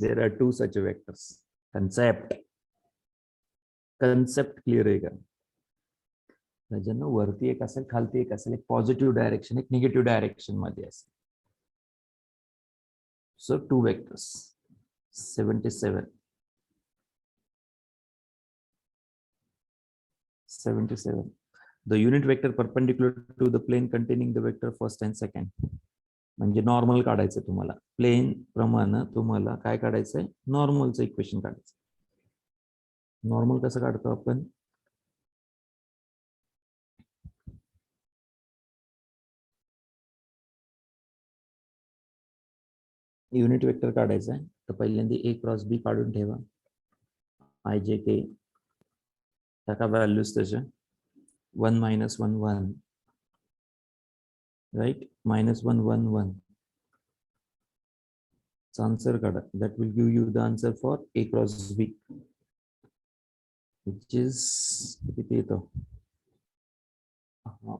There are 2 such vectors. Concept clear आहे का. ज्यांना वरती एक असेल खालती एक असेल, एक पॉझिटिव्ह डायरेक्शन एक निगेटिव्ह डायरेक्शन मध्ये असेल. So 2 vectors. 77 the unit vector perpendicular to the plane containing the vector first and second. म्हणजे नॉर्मल काढायचं तुम्हाला, प्लेन प्रमाणे तुम्हाला काय काढायचंय, नॉर्मलचं इक्वेशन काढायचं. नॉर्मल कसं काढतो आपण, युनिट वेक्टर काढायचं आहे तर पहिल्यांदा ए क्रॉस बी काढून ठेवा. आय जे के टाका व्हॅल्यूज त्याच्या, 1 - 1 1, राईट, -1 1 1. आन्सर काढा. That will give you the answer for A cross B, which is किती येतो,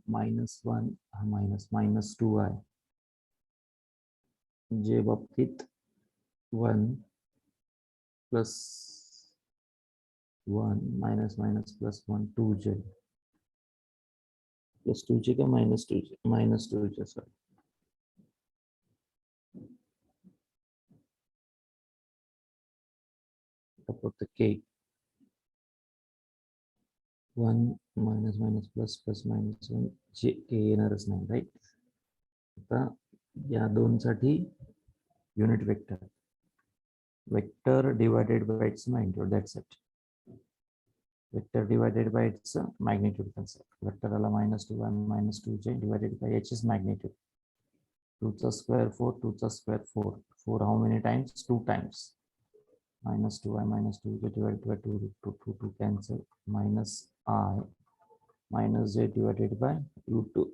-1 -2 आहे. जे बाबतीत 1 + 1 -1 2j +2j का -2j, -2j सॉरी. फक्त k 1 -++-1 जे k येणारच नाही, राईट. आता या दोन साठी unit vector, vector divided by it's magnitude, that's it. Vector divided by it's magnitude concept. Vector आला -2 -2j divided by h is magnitude. 2 चा स्क्वेअर 4, 2 चा square 4, 4 how many times, 2 times. -2i -2j divided by 2 root 2, 2 cancel, -i -j divided by √2.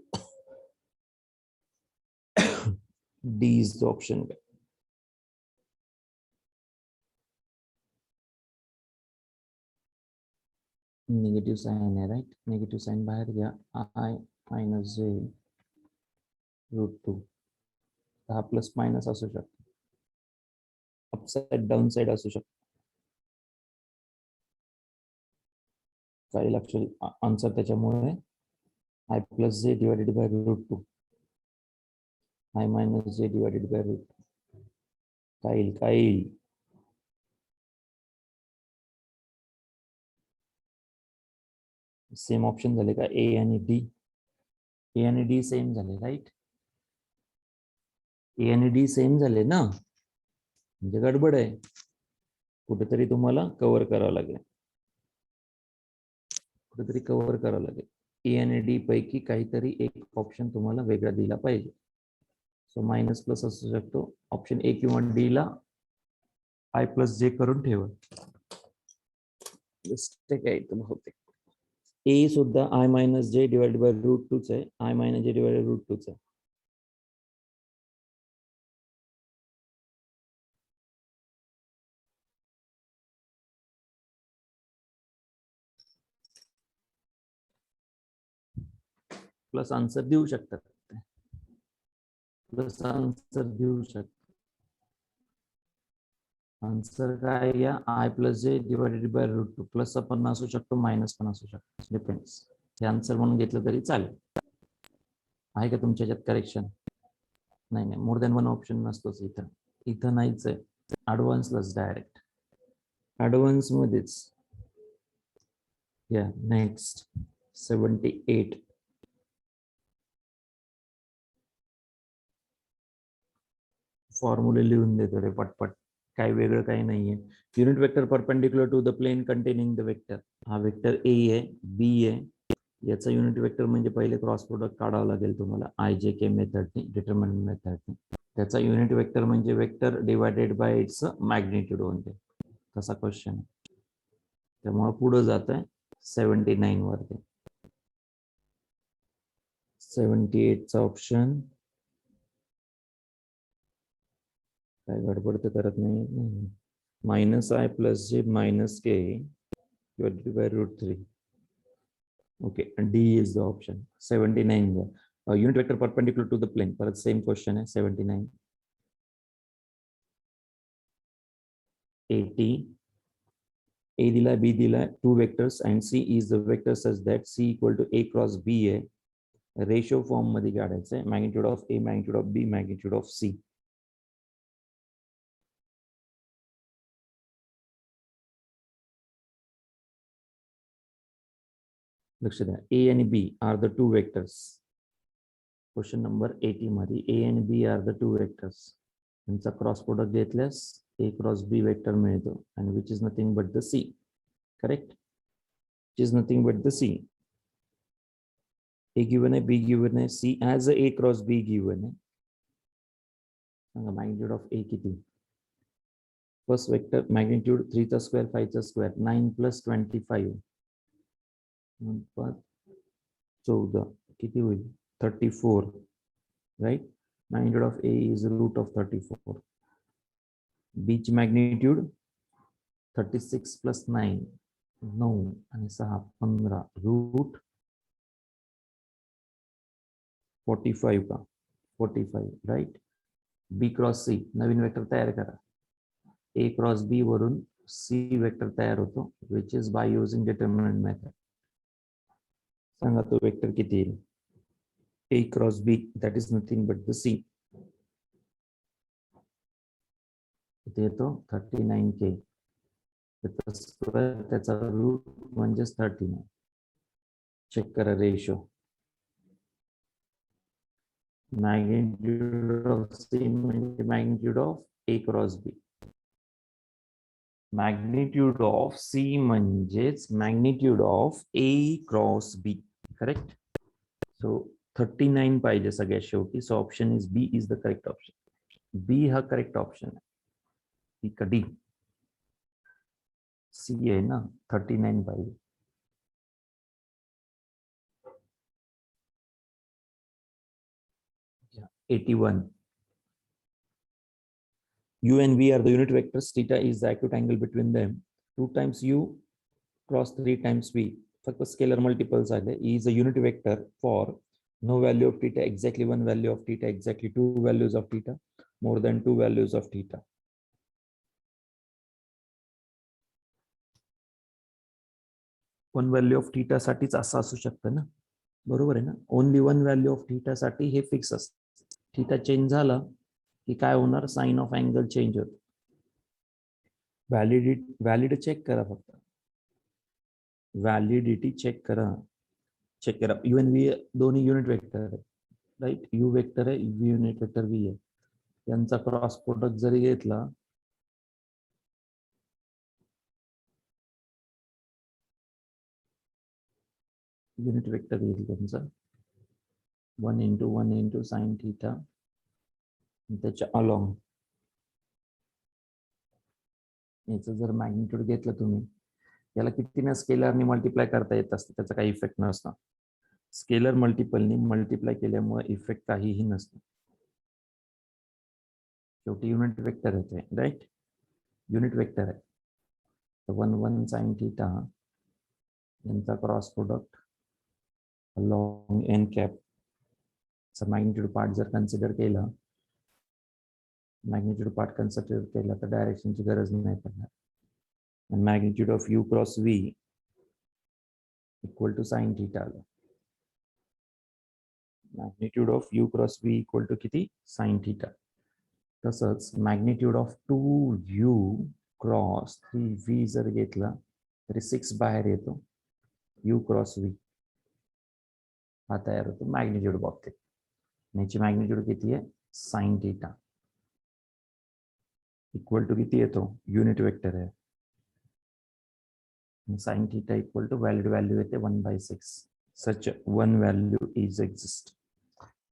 D is the option. Negative sign आहे, right. Negative sign बाहेर घ्या. i -j √2. हा plus minus असू शकतो, upside down side असू शकतो. काही लक्षात आन्सर त्याच्यामुळे i + j divided by √2, i - j divided by √2. काय सेम ऑप्शन झाले का, ए आणि डी. ए आणि डी सेम झाले, राईट. ए आणि डी सेम झाले ना, म्हणजे गडबड आहे, कुठेतरी तुम्हाला कव्हर करावं लागेल, कुठेतरी कव्हर करावं लागेल. ए आणि डी पैकी काहीतरी एक ऑप्शन तुम्हाला वेगळा दिला पाहिजे. सो मायनस प्लस असू शकतो. ऑप्शन ए किंवा डी ला i + j करून ठेवा. मिस्टेक आहे इथं बहुतेक. ए सुद्धा i - j divided by √2 आहे, i - j divided by √2 आहे. प्लस आन्सर देऊ शकतात, प्लस आन्सर देऊ शकतात. आन्सर काय या आय प्लस जे डिवायडेड बाय रूट 2 प्लस पण असू शकतो मायनस पण असू शकतो, डिपेंड्स. हे आन्सर म्हणून घेतलं तरी चालेल. आहे का तुमच्या याच्यात करेक्शन? नाही नाही, मोर दॅन वन ऑप्शन नसतोच इथं. इथं नाहीच आहे, ऍडव्हान्सलाच डायरेक्ट ऍडव्हान्स मध्येच. या नेक्स्ट 78. फॉर्म्युले लिहून देतो रे पटपट, काही वेगळं काही नाहीये. Unit vector perpendicular to the plane containing the vector. हा वेक्टर ए आहे, बी आहे. याचा युनिट वेक्टर म्हणजे पहिले क्रॉस प्रोडक्ट काढावं लागेल तुम्हाला आय जे के मेथडने, डिटर्मिनंट मेथडने. त्याचा युनिट वेक्टर म्हणजे vector divided by it's magnitude होते, तसा क्वेश्चन. त्यामुळे पुढे जात आहे 79 वरती. 78 चा ऑप्शन काय गडबड तर करत नाही. Minus i plus j minus k divided by root 3. Okay, D is the option. 79 unit vector perpendicular to the plane, परत सेम क्वेश्चन आहे. 79. 80. A दिला, B दिला, two vectors and C is the vector such that C equal to A cross B आहे. Ratio form मध्ये काढायचं आहे, magnitude of A, magnitude of B, magnitude of C. लक्ष द्या, A आणि B are the two vectors. Question number 80 मध्ये A आणि B are the two vectors. त्यांचा क्रॉस प्रोडक्ट घेतल्यास A क्रॉस B वेक्टर मिळतो, आणि which is nothing but the C. Correct, which is nothing but the C. A given आहे, B given आहे, C as a A cross B given आहे. सांगा magnitude of A किती? First vector magnitude 3 चा square 5 चा square, 9 plus 25 14 किती होईल? 34. Right, magnitude of A is root of 34. B ची मॅग्निट्यूड 36 प्लस 9 9 आणि 6 15 रूट 45 का 45. राईट, B क्रॉस C नवीन वेक्टर तयार करा. A क्रॉस B वरून C वेक्टर तयार होतो, which is by using determinant method. सांगा तो वेक्टर किती येईल? A cross B, that is nothing but the C. किती येतो? 39K. त्याचा स्क्वेअर, त्याचा रूट म्हणजेच 39. चेक करा रेशो. मॅग्निट्यूड ऑफ C म्हणजे magnitude of A cross B. Magnitude of C म्हणजेच magnitude of A cross B. Correct. So 39 पाहिजे सगळ्यात शेवटी. So option is B is the correct option. B हा correct option आहे. D C आहे ना, 39 पाहिजे. Yeah. 81. U and V are the unit vectors. Theta is the acute angle between them. 2 times U cross 3 times V. फक्त scalar multiples आले. E is a unit vector for no value of theta, exactly one value of theta, exactly two values of theta, more than two values of theta. One value of theta साठीच असं असू शकतं ना, बरोबर आहे ना. Only one value of theta साठी हे फिक्स असतं. थीटा चेंज झाला की काय होणार? साइन ऑफ अँगल चेंज होतो. व्हॅलिड चेक करा, फक्त व्हॅलिडिटी चेक करा. चेक करा. यू एन व्ही दोन्ही युनिट वेक्टर आहे. राईट, यू वेक्टर आहे, युनिट वेक्टर व्ही आहे. यांचा क्रॉस प्रोडक्ट जरी घेतला युनिट वेक्टर येईल त्यांचा 1 इंटू 1 इंटू साइन थीटा, त्याच्या अलॉंग याचं जर मॅग्निट्यूड घेतलं तुम्ही, याला कितीने स्केलरने मल्टिप्लाय करता येत असतं, त्याचा काही इफेक्ट नसतो. स्केलर मल्टिपलने मल्टिप्लाय केल्यामुळे इफेक्ट काहीही नसतो. शेवटी युनिट वेक्टर येते. राईट, युनिट वेक्टर आहे. 1 1 साइन थीटा यांचा cross product along n cap magnitude part जर कन्सिडर केला, मॅग्निट्यूड पार्ट कन्सिडर केला तर डायरेक्शनची गरज नाही पडणार. Magnitude of u cross v equal to sine theta. Magnitude of u cross v equal to किती? Sine theta. तसंच magnitude of 2u cross 3v जर घेतला तरी 6 बाहेर येतो. u क्रॉस v हा तयार होतो मॅग्निट्यूड बाबतीत. याची मॅग्निट्यूड किती आहे? साइन थीटा इक्वल टू किती येतो? युनिट वेक्टर आहे. Sine theta equal to valid value येते 1/6. Such one value is exist.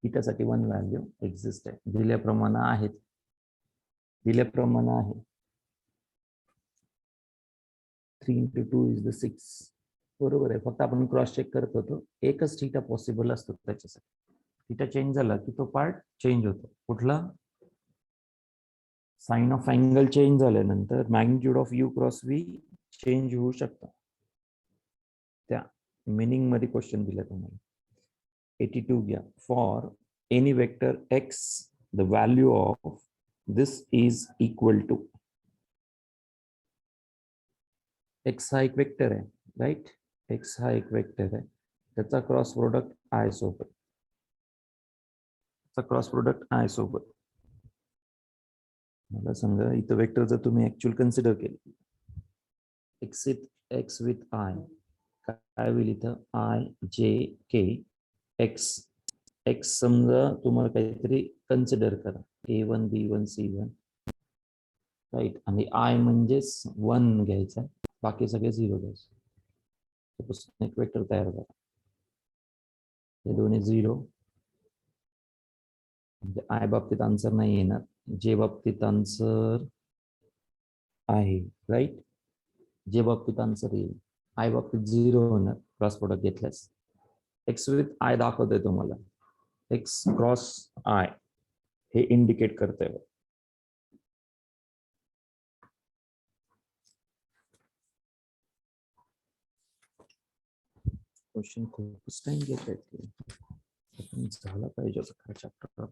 थीटासाठी वन व्हॅल्यू एक्झिस्ट आहे. दिल्याप्रमाणे आहेत. दिल्याप्रमाणे आहे 3 into 2 is the 6. बरोबर आहे. फक्त आपण क्रॉस चेक करत होतो. एकच थीटा पॉसिबल असतो त्याच्यासाठी. थीटा चेंज झाला की तो पार्ट चेंज होतो. कुठला? साइन ऑफ अँगल चेंज झाल्यानंतर magnitude of u cross v change होऊ शकतं. त्या मिनिंग मध्ये क्वेश्चन दिला तुम्हाला. 82 घ्या. For any vector x the value of this is equal to. x हा एक वेक्टर आहे, राईट? x हा एक वेक्टर आहे. त्याचा क्रॉस प्रोडक्ट i सोबत. क्रॉस प्रोडक्ट i सोबत. मला सांगा इथं वेक्टर जर तुम्ही ऍक्च्युअल कन्सिडर केलं, x विथ i काय होईल इथं? i j k x. x समजा तुम्हाला काहीतरी कन्सिडर करा, a1 b1 c1, राईट? आणि i म्हणजेच 1 घ्यायचा, बाकी सगळे 0 घ्यायचे. एक वेक्टर तयार करा. हे दोन्ही 0 म्हणजे आय बाबतीत आन्सर नाही येणार. जे बाबतीत आन्सर आहे, राईट? जे बाबतीत आन्सर येईल. आय बाबतीत 0 होणार क्रॉस प्रोडक्ट घेतल्यास. एक्स विथ आय दाखवतोय तुम्हाला. एक्स क्रॉस आय हे इंडिकेट करतंय. क्वेश्चन खूपच टाइम घेत आहेत. झाला पाहिजे असं चॅप्टर.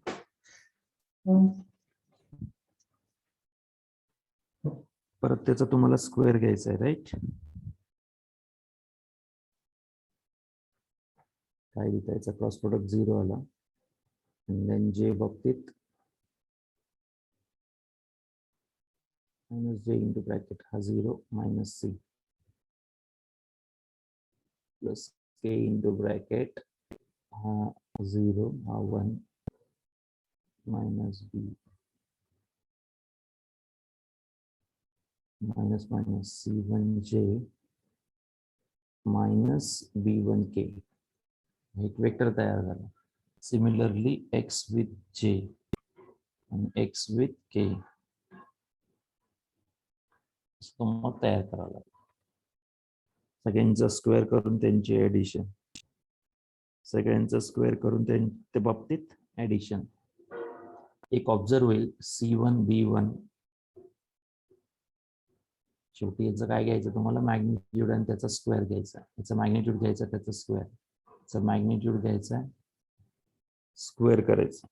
परत त्याचा तुम्हाला स्क्वेअर घ्यायचा आहे, राईट? काय लिहायचं? क्रॉस प्रोडक्ट 0 आला. देन जे बाबतीत मायनस जे इंटू ब्रॅकेट हा 0 minus C plus K into bracket हा 0 हा 1 minus B minus minus c1j minus b1k. एक वेक्टर तयार झाला. सिमिलरली x विथ j आणि x विथ k मग तयार करावं लागेल. सगळ्यांचा स्क्वेअर करून त्यांची ऍडिशन, सगळ्यांचा स्क्वेअर करून त्या बाबतीत ऍडिशन. एक ऑब्झर्व होईल c1 b1. शेवटी याचं काय घ्यायचं तुम्हाला? मॅग्निट्यूड आणि त्याचा स्क्वेअर घ्यायचा. याचं मॅग्निट्यूड घ्यायचं, त्याचं स्क्वेअर. याचं मॅग्निट्यूड घ्यायचं, स्क्वेअर करायचं.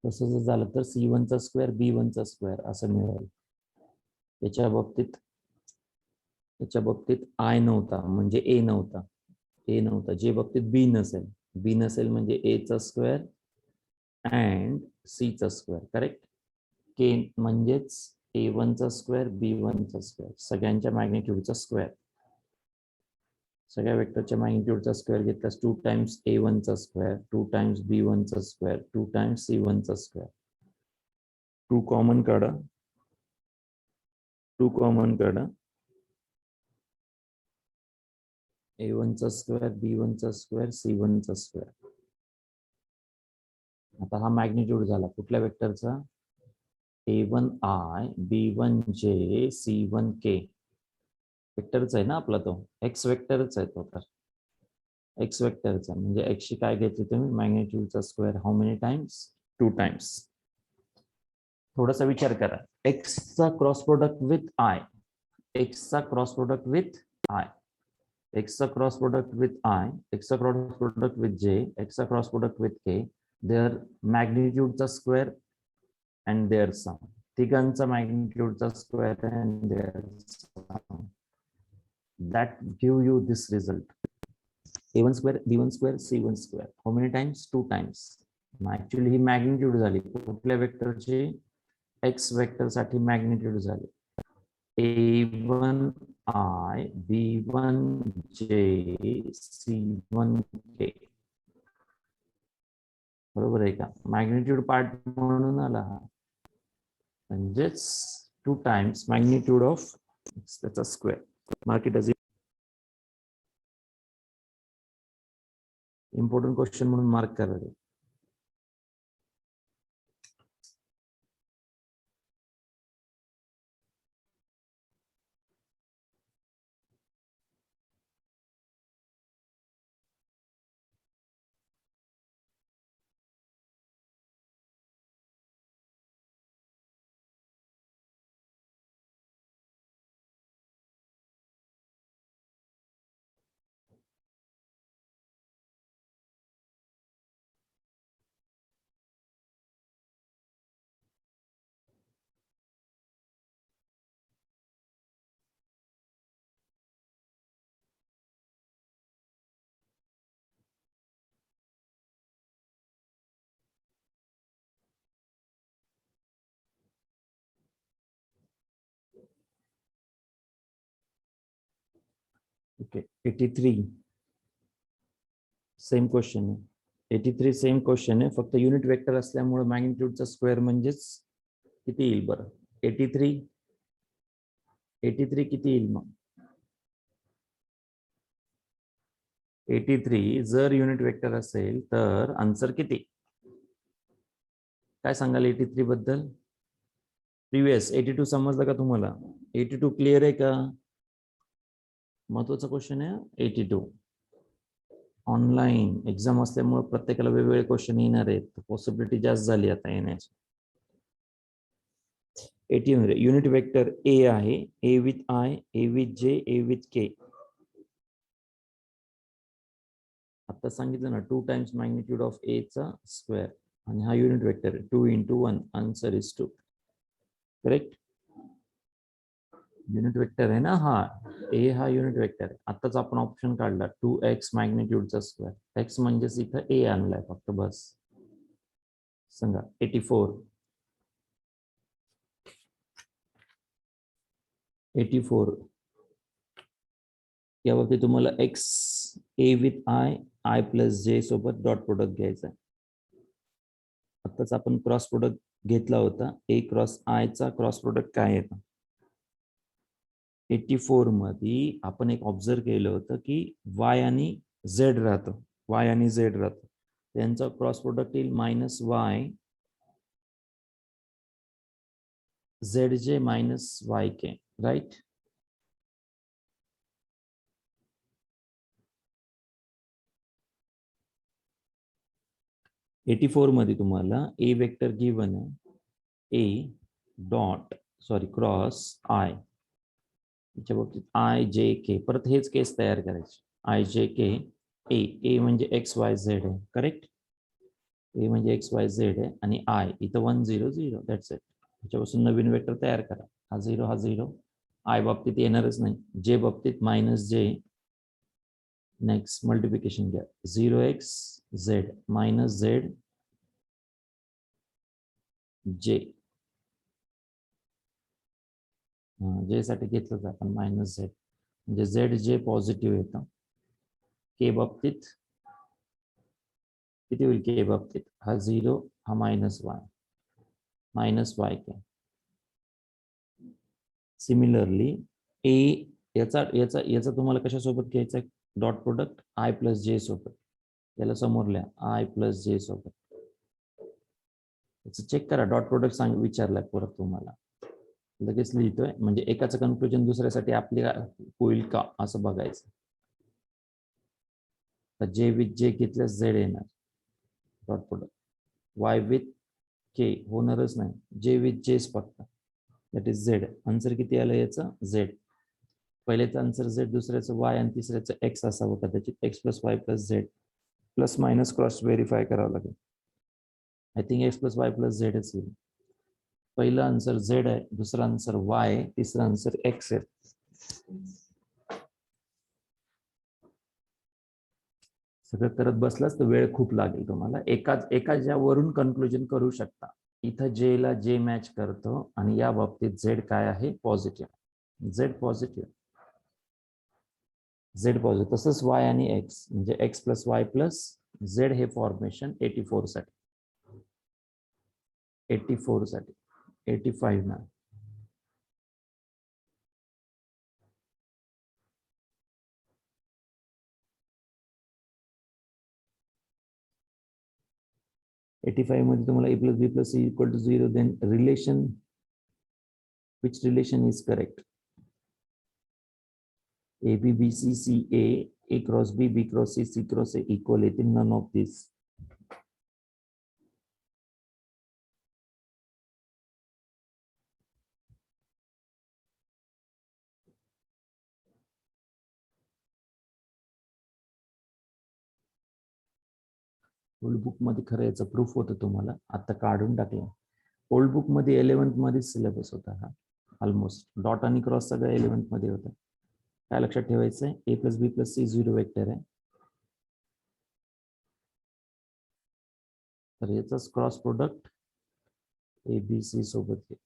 तसं जर झालं तर c1 चा स्क्वेअर b1 चा स्क्वेअर असं मिळेल. याच्या बाबतीत आय नव्हता म्हणजे ए नव्हता. ए नव्हता. जे बाबतीत बी नसेल, बी नसेल म्हणजे ए चा स्क्वेअर अँड सी चा स्क्वेअर, करेक्ट? के म्हणजेच a1 चा स्क्वेअर b1 चा स्क्वेअर. सगळ्यांच्या मॅग्निट्यूडचा स्क्वेअर. सगळ्या वेक्टरच्या मॅग्निट्यूडचा स्क्वेअर घेतल्यास 2 टाइम्स a1 चा स्क्वेअर, 2 टाइम्स b1 चा स्क्वेअर, 2 टाइम्स c1 चा स्क्वेअर. 2 कॉमन काढा, 2 कॉमन काढा. a1 चा स्क्वेअर, b1 चा स्क्वेअर, c1 चा स्क्वेअर. आता हा मॅग्निट्यूड झाला कुठल्या वेक्टरचा? a1i b1j c1k. वेक्टरचा आहे ना आपला तो. एक्स वेक्टरच आहे तो. तर एक्स वेक्टरचा म्हणजे एक्सची काय घेतली तुम्ही? मॅग्निट्यूडचा square. How many times? 2 times. थोडासा विचार करा. एक्सचा क्रॉस प्रोडक्ट विथ आय, एक्सचा cross product with I. X cross product with I, X cross product with J, X cross product with K, their magnitudeचा square and their sum. तिघांचा magnitudeचा square and their sum. That give you this result. A1 square, B1 square, C1 square. How many times? 2 times. Actually he magnitude झाली. कुठल्या वेक्टरची? X vector साठी magnitude झाली. A1I, B1J, C1K. बरोबर आहे का? Magnitude part म्हणून आला हा, म्हणजेच 2 times मॅग्निट्यूड ऑफ त्याचा square. Mark it as important question म्हणून मार्क करा. ओके. 83 सेम क्वेश्चन आहे. 83 सेम क्वेश्चन आहे, फक्त युनिट वेक्टर असल्यामुळे मॅग्निट्यूडचा स्क्वेअर म्हणजेच किती येईल बरं? 83 किती येईल मग? 83 जर युनिट वेक्टर असेल तर आन्सर किती? काय सांगाल 83 बद्दल? प्रिव्हियस 82 समजलं का तुम्हाला? 82 क्लिअर आहे का? महत्वाचा क्वेश्चन आहे 82. ऑनलाईन एक्झाम असल्यामुळे प्रत्येकाला वेगवेगळे क्वेश्चन येणार आहेत, पॉसिबिलिटी जास्त झाली आता येण्याची. 80 युनिट वेक्टर ए आहे, ए with I, A with J, A with के. आता सांगितलं ना 2 times मॅग्निट्यूड ऑफ ए चा स्क्वेअर, आणि हा unit vector 2 into 1. Answer is 2. Correct. Unit vector आहे ना हा, ए हा युनिट वेक्टर आहे. आताच आपण ऑप्शन काढला 2x मॅग्निट्यूडचा स्क्वेअर. एक्स म्हणजेच इथं ए आणलाय फक्त, बस. सांगा 84. 84 या बाबतीत तुम्हाला x A with I, I plus जे सोबत डॉट प्रोडक्ट घ्यायचा आहे. आताच आपण क्रॉस प्रोडक्ट घेतला होता, ए क्रॉस आय चा क्रॉस प्रोडक्ट काय येतं? 84 मध्ये आपण एक ऑब्झर्व केलं होतं की वाय आणि झेड राहतं, वाय आणि झेड राहतं, त्यांचा क्रॉस प्रोडक्ट येईल मायनस वाय झेड जे मायनस वाय के. राईट. एटी फोर मध्ये तुम्हाला ए वेक्टर गिवन आहे, ए डॉट सॉरी क्रॉस आय, त्याच्या बाबतीत आय जे के, परत हेच केस तयार करायचे. आय जे के ए, ए म्हणजे एक्स वाय झेड आहे. करेक्ट. ए म्हणजे एक्स वाय झेड आहे आणि आय इथं 1 0 0. That's it. त्याच्यापासून नवीन वेक्टर तयार करा. हा 0 हा 0, आय बाबतीत येणारच नाही. जे बाबतीत मायनस जे. नेक्स्ट मल्टिप्लिकेशन घ्या, 0x झेड मायनस झेड जे. जे साठी घेतलं आपण मायनस झेड, म्हणजे झेड जे पॉझिटिव्ह येतं. के बाबतीत किती होईल? के बाबतीत हा 0 हा मायनस वाय के. सिमिलरली ए याचा याचा याचा तुम्हाला कशासोबत घ्यायचा आहे? डॉट प्रोडक्ट आय प्लस जे सोबत. याला समोर लिहा आय प्लस जे सोबत. याचं चेक करा, डॉट प्रोडक्ट विचारलाय परत तुम्हाला, लगेच लिहितोय, म्हणजे एकाचं कन्क्लुजन दुसऱ्यासाठी आपली होईल का असं बघायचं. तर जे विथ जे घेतल्यास झेड येणार डॉट प्रोडक्ट, वाय विथ के होणारच नाही, जे विथ जेच फक्त, दॅट इज झेड. आन्सर किती आलं याचं? झेड. पहिल्याचं आन्सर झेड, दुसऱ्याचं वाय आणि तिसऱ्याचं एक्स असावं कदाचित. X plus Y plus Z plus minus cross verify करावं लागेल. I think X plus Y plus झेडच येईल. पहिला आन्सर झेड आहे, दुसरा आन्सर वाय, तिसरा आन्सर एक्स आहे. सगळं करत बसलाच तर वेळ खूप लागेल तुम्हाला. एकाच्यावरून कन्क्लुजन करू शकता. इथं जे ला जे मॅच करतो आणि या बाबतीत झेड काय आहे, positive. Z positive, Z positive. तसंच वाय आणि एक्स म्हणजे x plus Y plus Z हे फॉर्मेशन 84 साठी, 84 साठी, 85 ना. मध्ये तुम्हाला a plus b plus c equal to 0, then relation, which relation is correct? a b b c c a cross b cross c cross a equal it in none of this. Old book मध्ये खरं याचं proof होतं तुम्हाला, आता काढून टाकलं. Old book मध्ये 11th मध्ये सिलेबस होता हा ऑलमोस्ट. डॉट आणि क्रॉस सगळं 11th मध्ये होतं. काय लक्षात ठेवायचं आहे, a plus b plus c 0 vector आहे. तर याचाच cross product A B C सोबत आहे.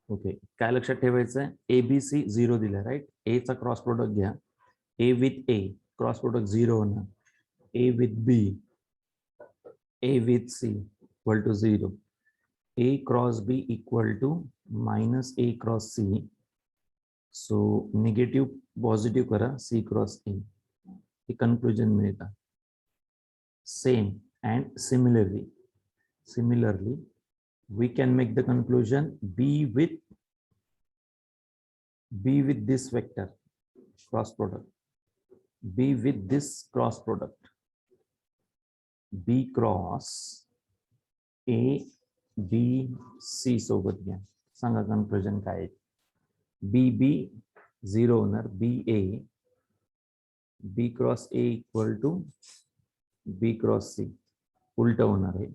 ओके, काय लक्षात ठेवायचं आहे, ए बी सी 0 दिला, राईट. ए चा क्रॉस प्रोडक्ट घ्या, A with A cross product 0 होणार, A with B, A with C equal to 0, A cross B equal to minus A cross C. So negative positive करा, C cross A, हे conclusion मिळतं. Same and similarly we can make the conclusion b with this vector cross product, b with this cross product, b cross a b c सोबत घ्या. सांगा conclusion काय आहे. b b 0 होणार, b a, b cross a equal to b cross c, उलट होणार आहे.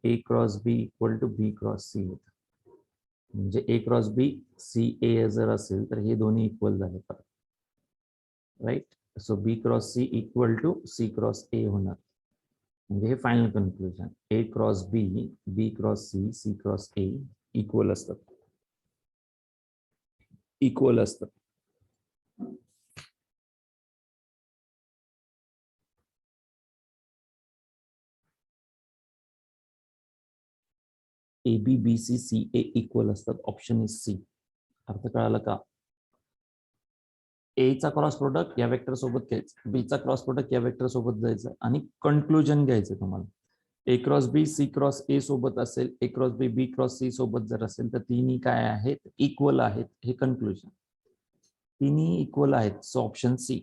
a cross b equal to b cross c होतं. म्हणजे ए क्रॉस बी सी ए जर असेल तर हे दोन्ही इक्वल झाले परत, right. So B cross C equal to C cross A होणार. म्हणजे हे final conclusion, A cross B, B cross C, C cross A equal असतात, इक्वल असतात. A B B C C A equal असतात. Option is C. अर्थ कळाला का? ए चा क्रॉस प्रोडक्ट या वेक्टर सोबत घ्यायचं, बी चा क्रॉस प्रोडक्ट या वेक्टर सोबत जायचं आणि कन्क्लुजन घ्यायचं तुम्हाला. A cross B C cross A सोबत असेल, A cross B B cross C सोबत जर असेल तर तिन्ही काय आहेत? इक्वल आहेत. हे कन्क्लुजन. तिन्ही इक्वल आहेत. So option C.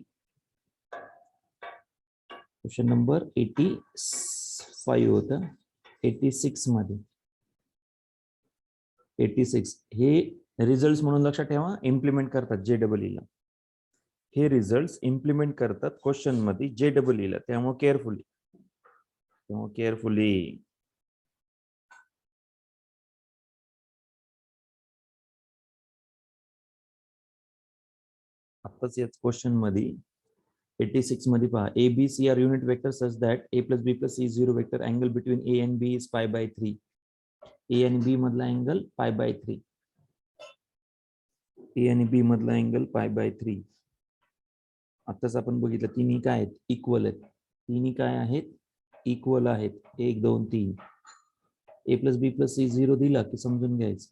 Question number 85 होतं. 86 मध्ये 86 हे रिझल्ट म्हणून लक्षात ठेवा. इम्प्लिमेंट करतात JEE ला. हे रिझल्ट इम्प्लिमेंट करतात क्वेश्चन मध्ये JEE ला. त्यामुळे केअरफुली. आताच याच क्वेश्चन मध्ये 86 मध्ये पहा. A B C are unit vector such that A plus B plus C 0 vector angle between A and B is π/3. A आणि बी मधला अँगल π/3. ए आणि बी मधला अँगल π/3. आताच आपण बघितलं तिन्ही काय आहेत? इक्वल आहेत. तिन्ही काय आहेत? इक्वल आहेत. 1 2 3. ए प्लस बी प्लस सी 0 दिला की समजून घ्यायचं.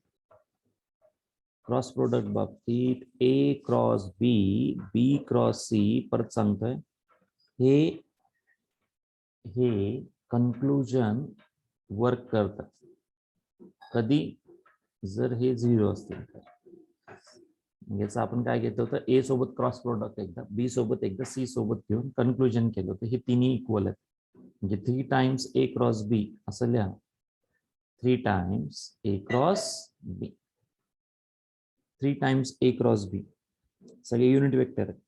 क्रॉस प्रोडक्ट बाबतीत ए cross B B cross C, परत सांगतोय, हे कन्क्लुजन वर्क करतात. कधी? जर हे 0 असतील तर. याचं आपण काय घेतलं होतं? ए सोबत क्रॉस प्रोडक्ट एकदा, बी सोबत एकदा, सी सोबत घेऊन कन्क्लुजन केलं होतं. हे तिन्ही इक्वल आहेत. म्हणजे 3 टाइम्स ए क्रॉस बी असं लिहा. 3 टाइम्स ए क्रॉस बी. 3 टाइम्स ए क्रॉस बी. सगळे युनिट वेक्टर आहेत.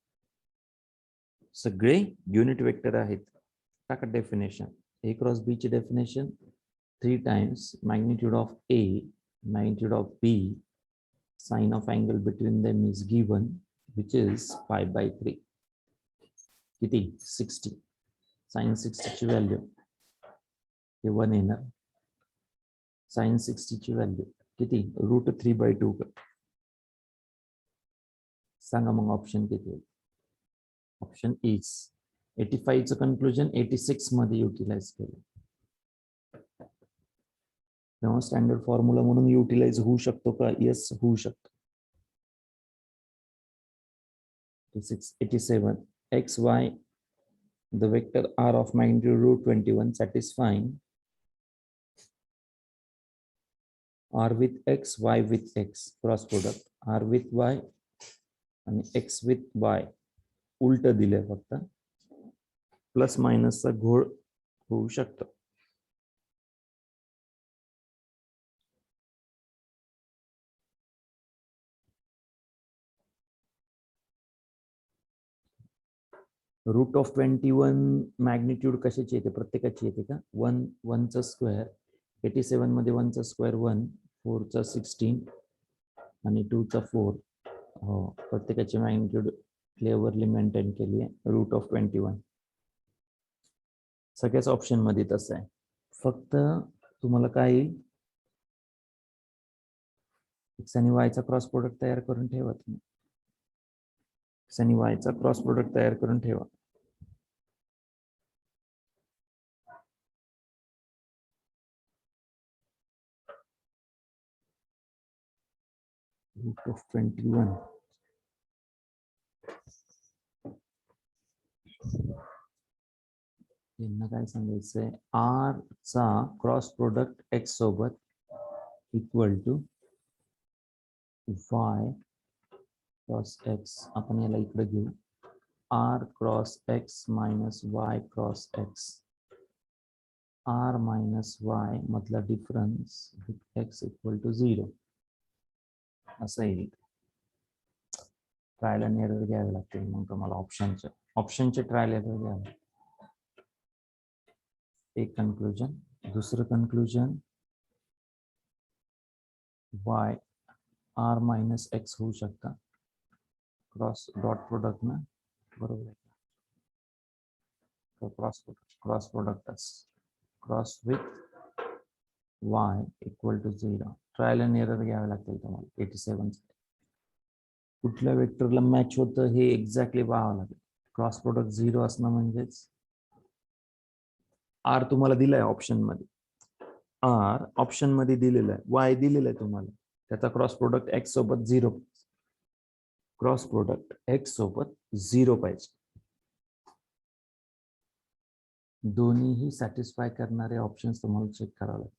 सगळे युनिट वेक्टर आहेत. टाका डेफिनेशन. ए क्रॉस बी ची definition 3 times magnitude of A, magnitude of B, sine of angle between them is given which is π/3. किती? 60. साइन 60 ची व्हॅल्यू हे 1 येणार. साइन 60 ची व्हॅल्यू किती? √3/2. सांगा मग ऑप्शन किती होईल? ऑप्शन इज 85 चं कन्क्लुजन 86 मध्ये युटिलाइज केलं. तेव्हा स्टँडर्ड फॉर्म्युला म्हणून युटिलाइज होऊ शकतो का? येस, होऊ शकतो. 87 x y the vector r of magnitude √21 satisfying r with x, y with x, cross product r with y आणि x with y उलट दिलंय, फक्त प्लस मायनसचा घोळ होऊ शकतो. √21 मॅग्निट्यूड कशाची येते? प्रत्येकाची येते का? 1 चा स्क्वेअर. 87 मध्ये 1 चा स्क्वेअर 1, 4 चा 16 आणि 2 चा 4. हो, प्रत्येकाची मॅग्निट्यूड क्लेवरली मेंटेन केली आहे. √21 सगळ्याच ऑप्शन मध्ये तसं आहे. फक्त तुम्हाला काय येईल? एक्स आणि वायचा क्रॉस प्रोडक्ट तयार करून ठेवा. तुम्ही एक्स आणि वायचा क्रॉस प्रोडक्ट तयार करून ठेवा. √21 यांना काय सांगायचंय? आर चा क्रॉस प्रोडक्ट एक्स सोबत equal to Y cross X. आपण याला इकडे घेऊ. R cross X minus Y cross X. R minus Y मधला difference with X equal to 0 असं येईल. ट्रायल आणि एरर घ्यावे लागतील मग तुम्हाला. ऑप्शनचे ट्रायल एरर घ्यावे. एक कन्क्लुजन. दुसरं conclusion Y R minus X होऊ शकता क्रॉस डॉट प्रोडक्ट ना, बरोबर आहे. क्रॉस प्रोडक्टच cross with Y equal to 0. Trial आणि एरर घ्यावे लागतील तुम्हाला 87. कुठल्या वेक्टरला मॅच होतं हे एक्झॅक्टली पाहावं लागेल. क्रॉस प्रोडक्ट 0 असणं म्हणजेच आर तुम्हाला दिलाय ऑप्शन मध्ये. आर ऑप्शन मध्ये दिलेलं आहे, वाय दिलेलं आहे तुम्हाला, त्याचा क्रॉस प्रोडक्ट एक्स सोबत 0, क्रॉस प्रोडक्ट एक्स सोबत 0 पाहिजे. दोन्हीही सॅटिस्फाय करणारे ऑप्शन्स तुम्हाला चेक करावे लागतात.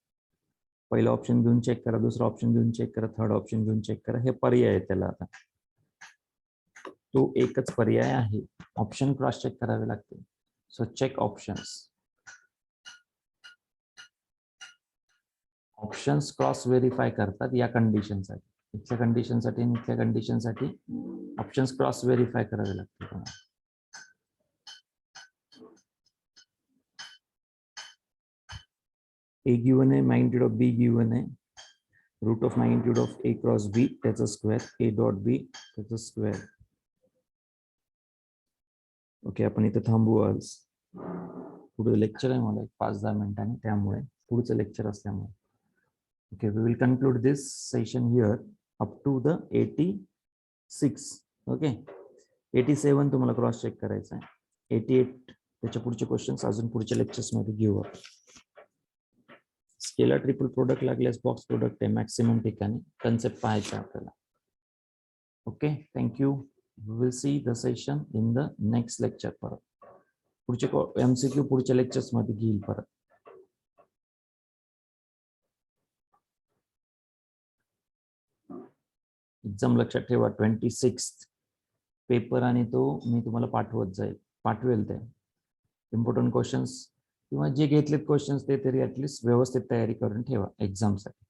पहिलं ऑप्शन घेऊन चेक करा, दुसरं ऑप्शन घेऊन चेक करा, थर्ड ऑप्शन घेऊन चेक करा. हे पर्याय आहे त्याला. आता तो एकच पर्याय आहे, ऑप्शन क्रॉस चेक करावे लागते. So check options. Options cross verify करतात या कंडिशनसाठी, इथल्या कंडिशनसाठी आणि इथल्या कंडिशनसाठी ऑप्शन्स क्रॉस व्हेरीफाय करावे लागते तुम्हाला. A given आहे, magnitude of B given आहे, root of magnitude of A cross B त्याचा स्क्वेअर, A डॉट B त्याचा स्क्वेअर. ओके, आपण इथे थांबू. आज पुढे लेक्चर आहे मला 5-10 मिनिटांनी, त्यामुळे पुढचं लेक्चर असल्यामुळे. Okay, we will conclude this session here up to the 86. Okay, 87 तुम्हाला क्रॉस चेक करायचं आहे. 88 त्याच्या पुढचे क्वेश्चन्स अजून पुढच्या लेक्चर्स मध्ये घेऊ. स्केलर ट्रिपल प्रोडक्ट लागल्यास बॉक्स प्रोडक्ट आहे मॅक्सिमम ठिकाणी, कन्सेप्ट पाहायचा आपल्याला. Okay, thank you. We will see the session in the next lecture. परत पुढचे MCQ पुढच्या लेक्चर्स मध्ये घेईल परत. एक्झाम लक्षात ठेवा 26 पेपर, आणि तो मी तुम्हाला पाठवेल ते इम्पॉर्टंट क्वेश्चन्स किंवा जे घेतलेत क्वेश्चन्स ते तरी ऍटलीस्ट व्यवस्थित तयारी करून ठेवा एक्झामसाठी.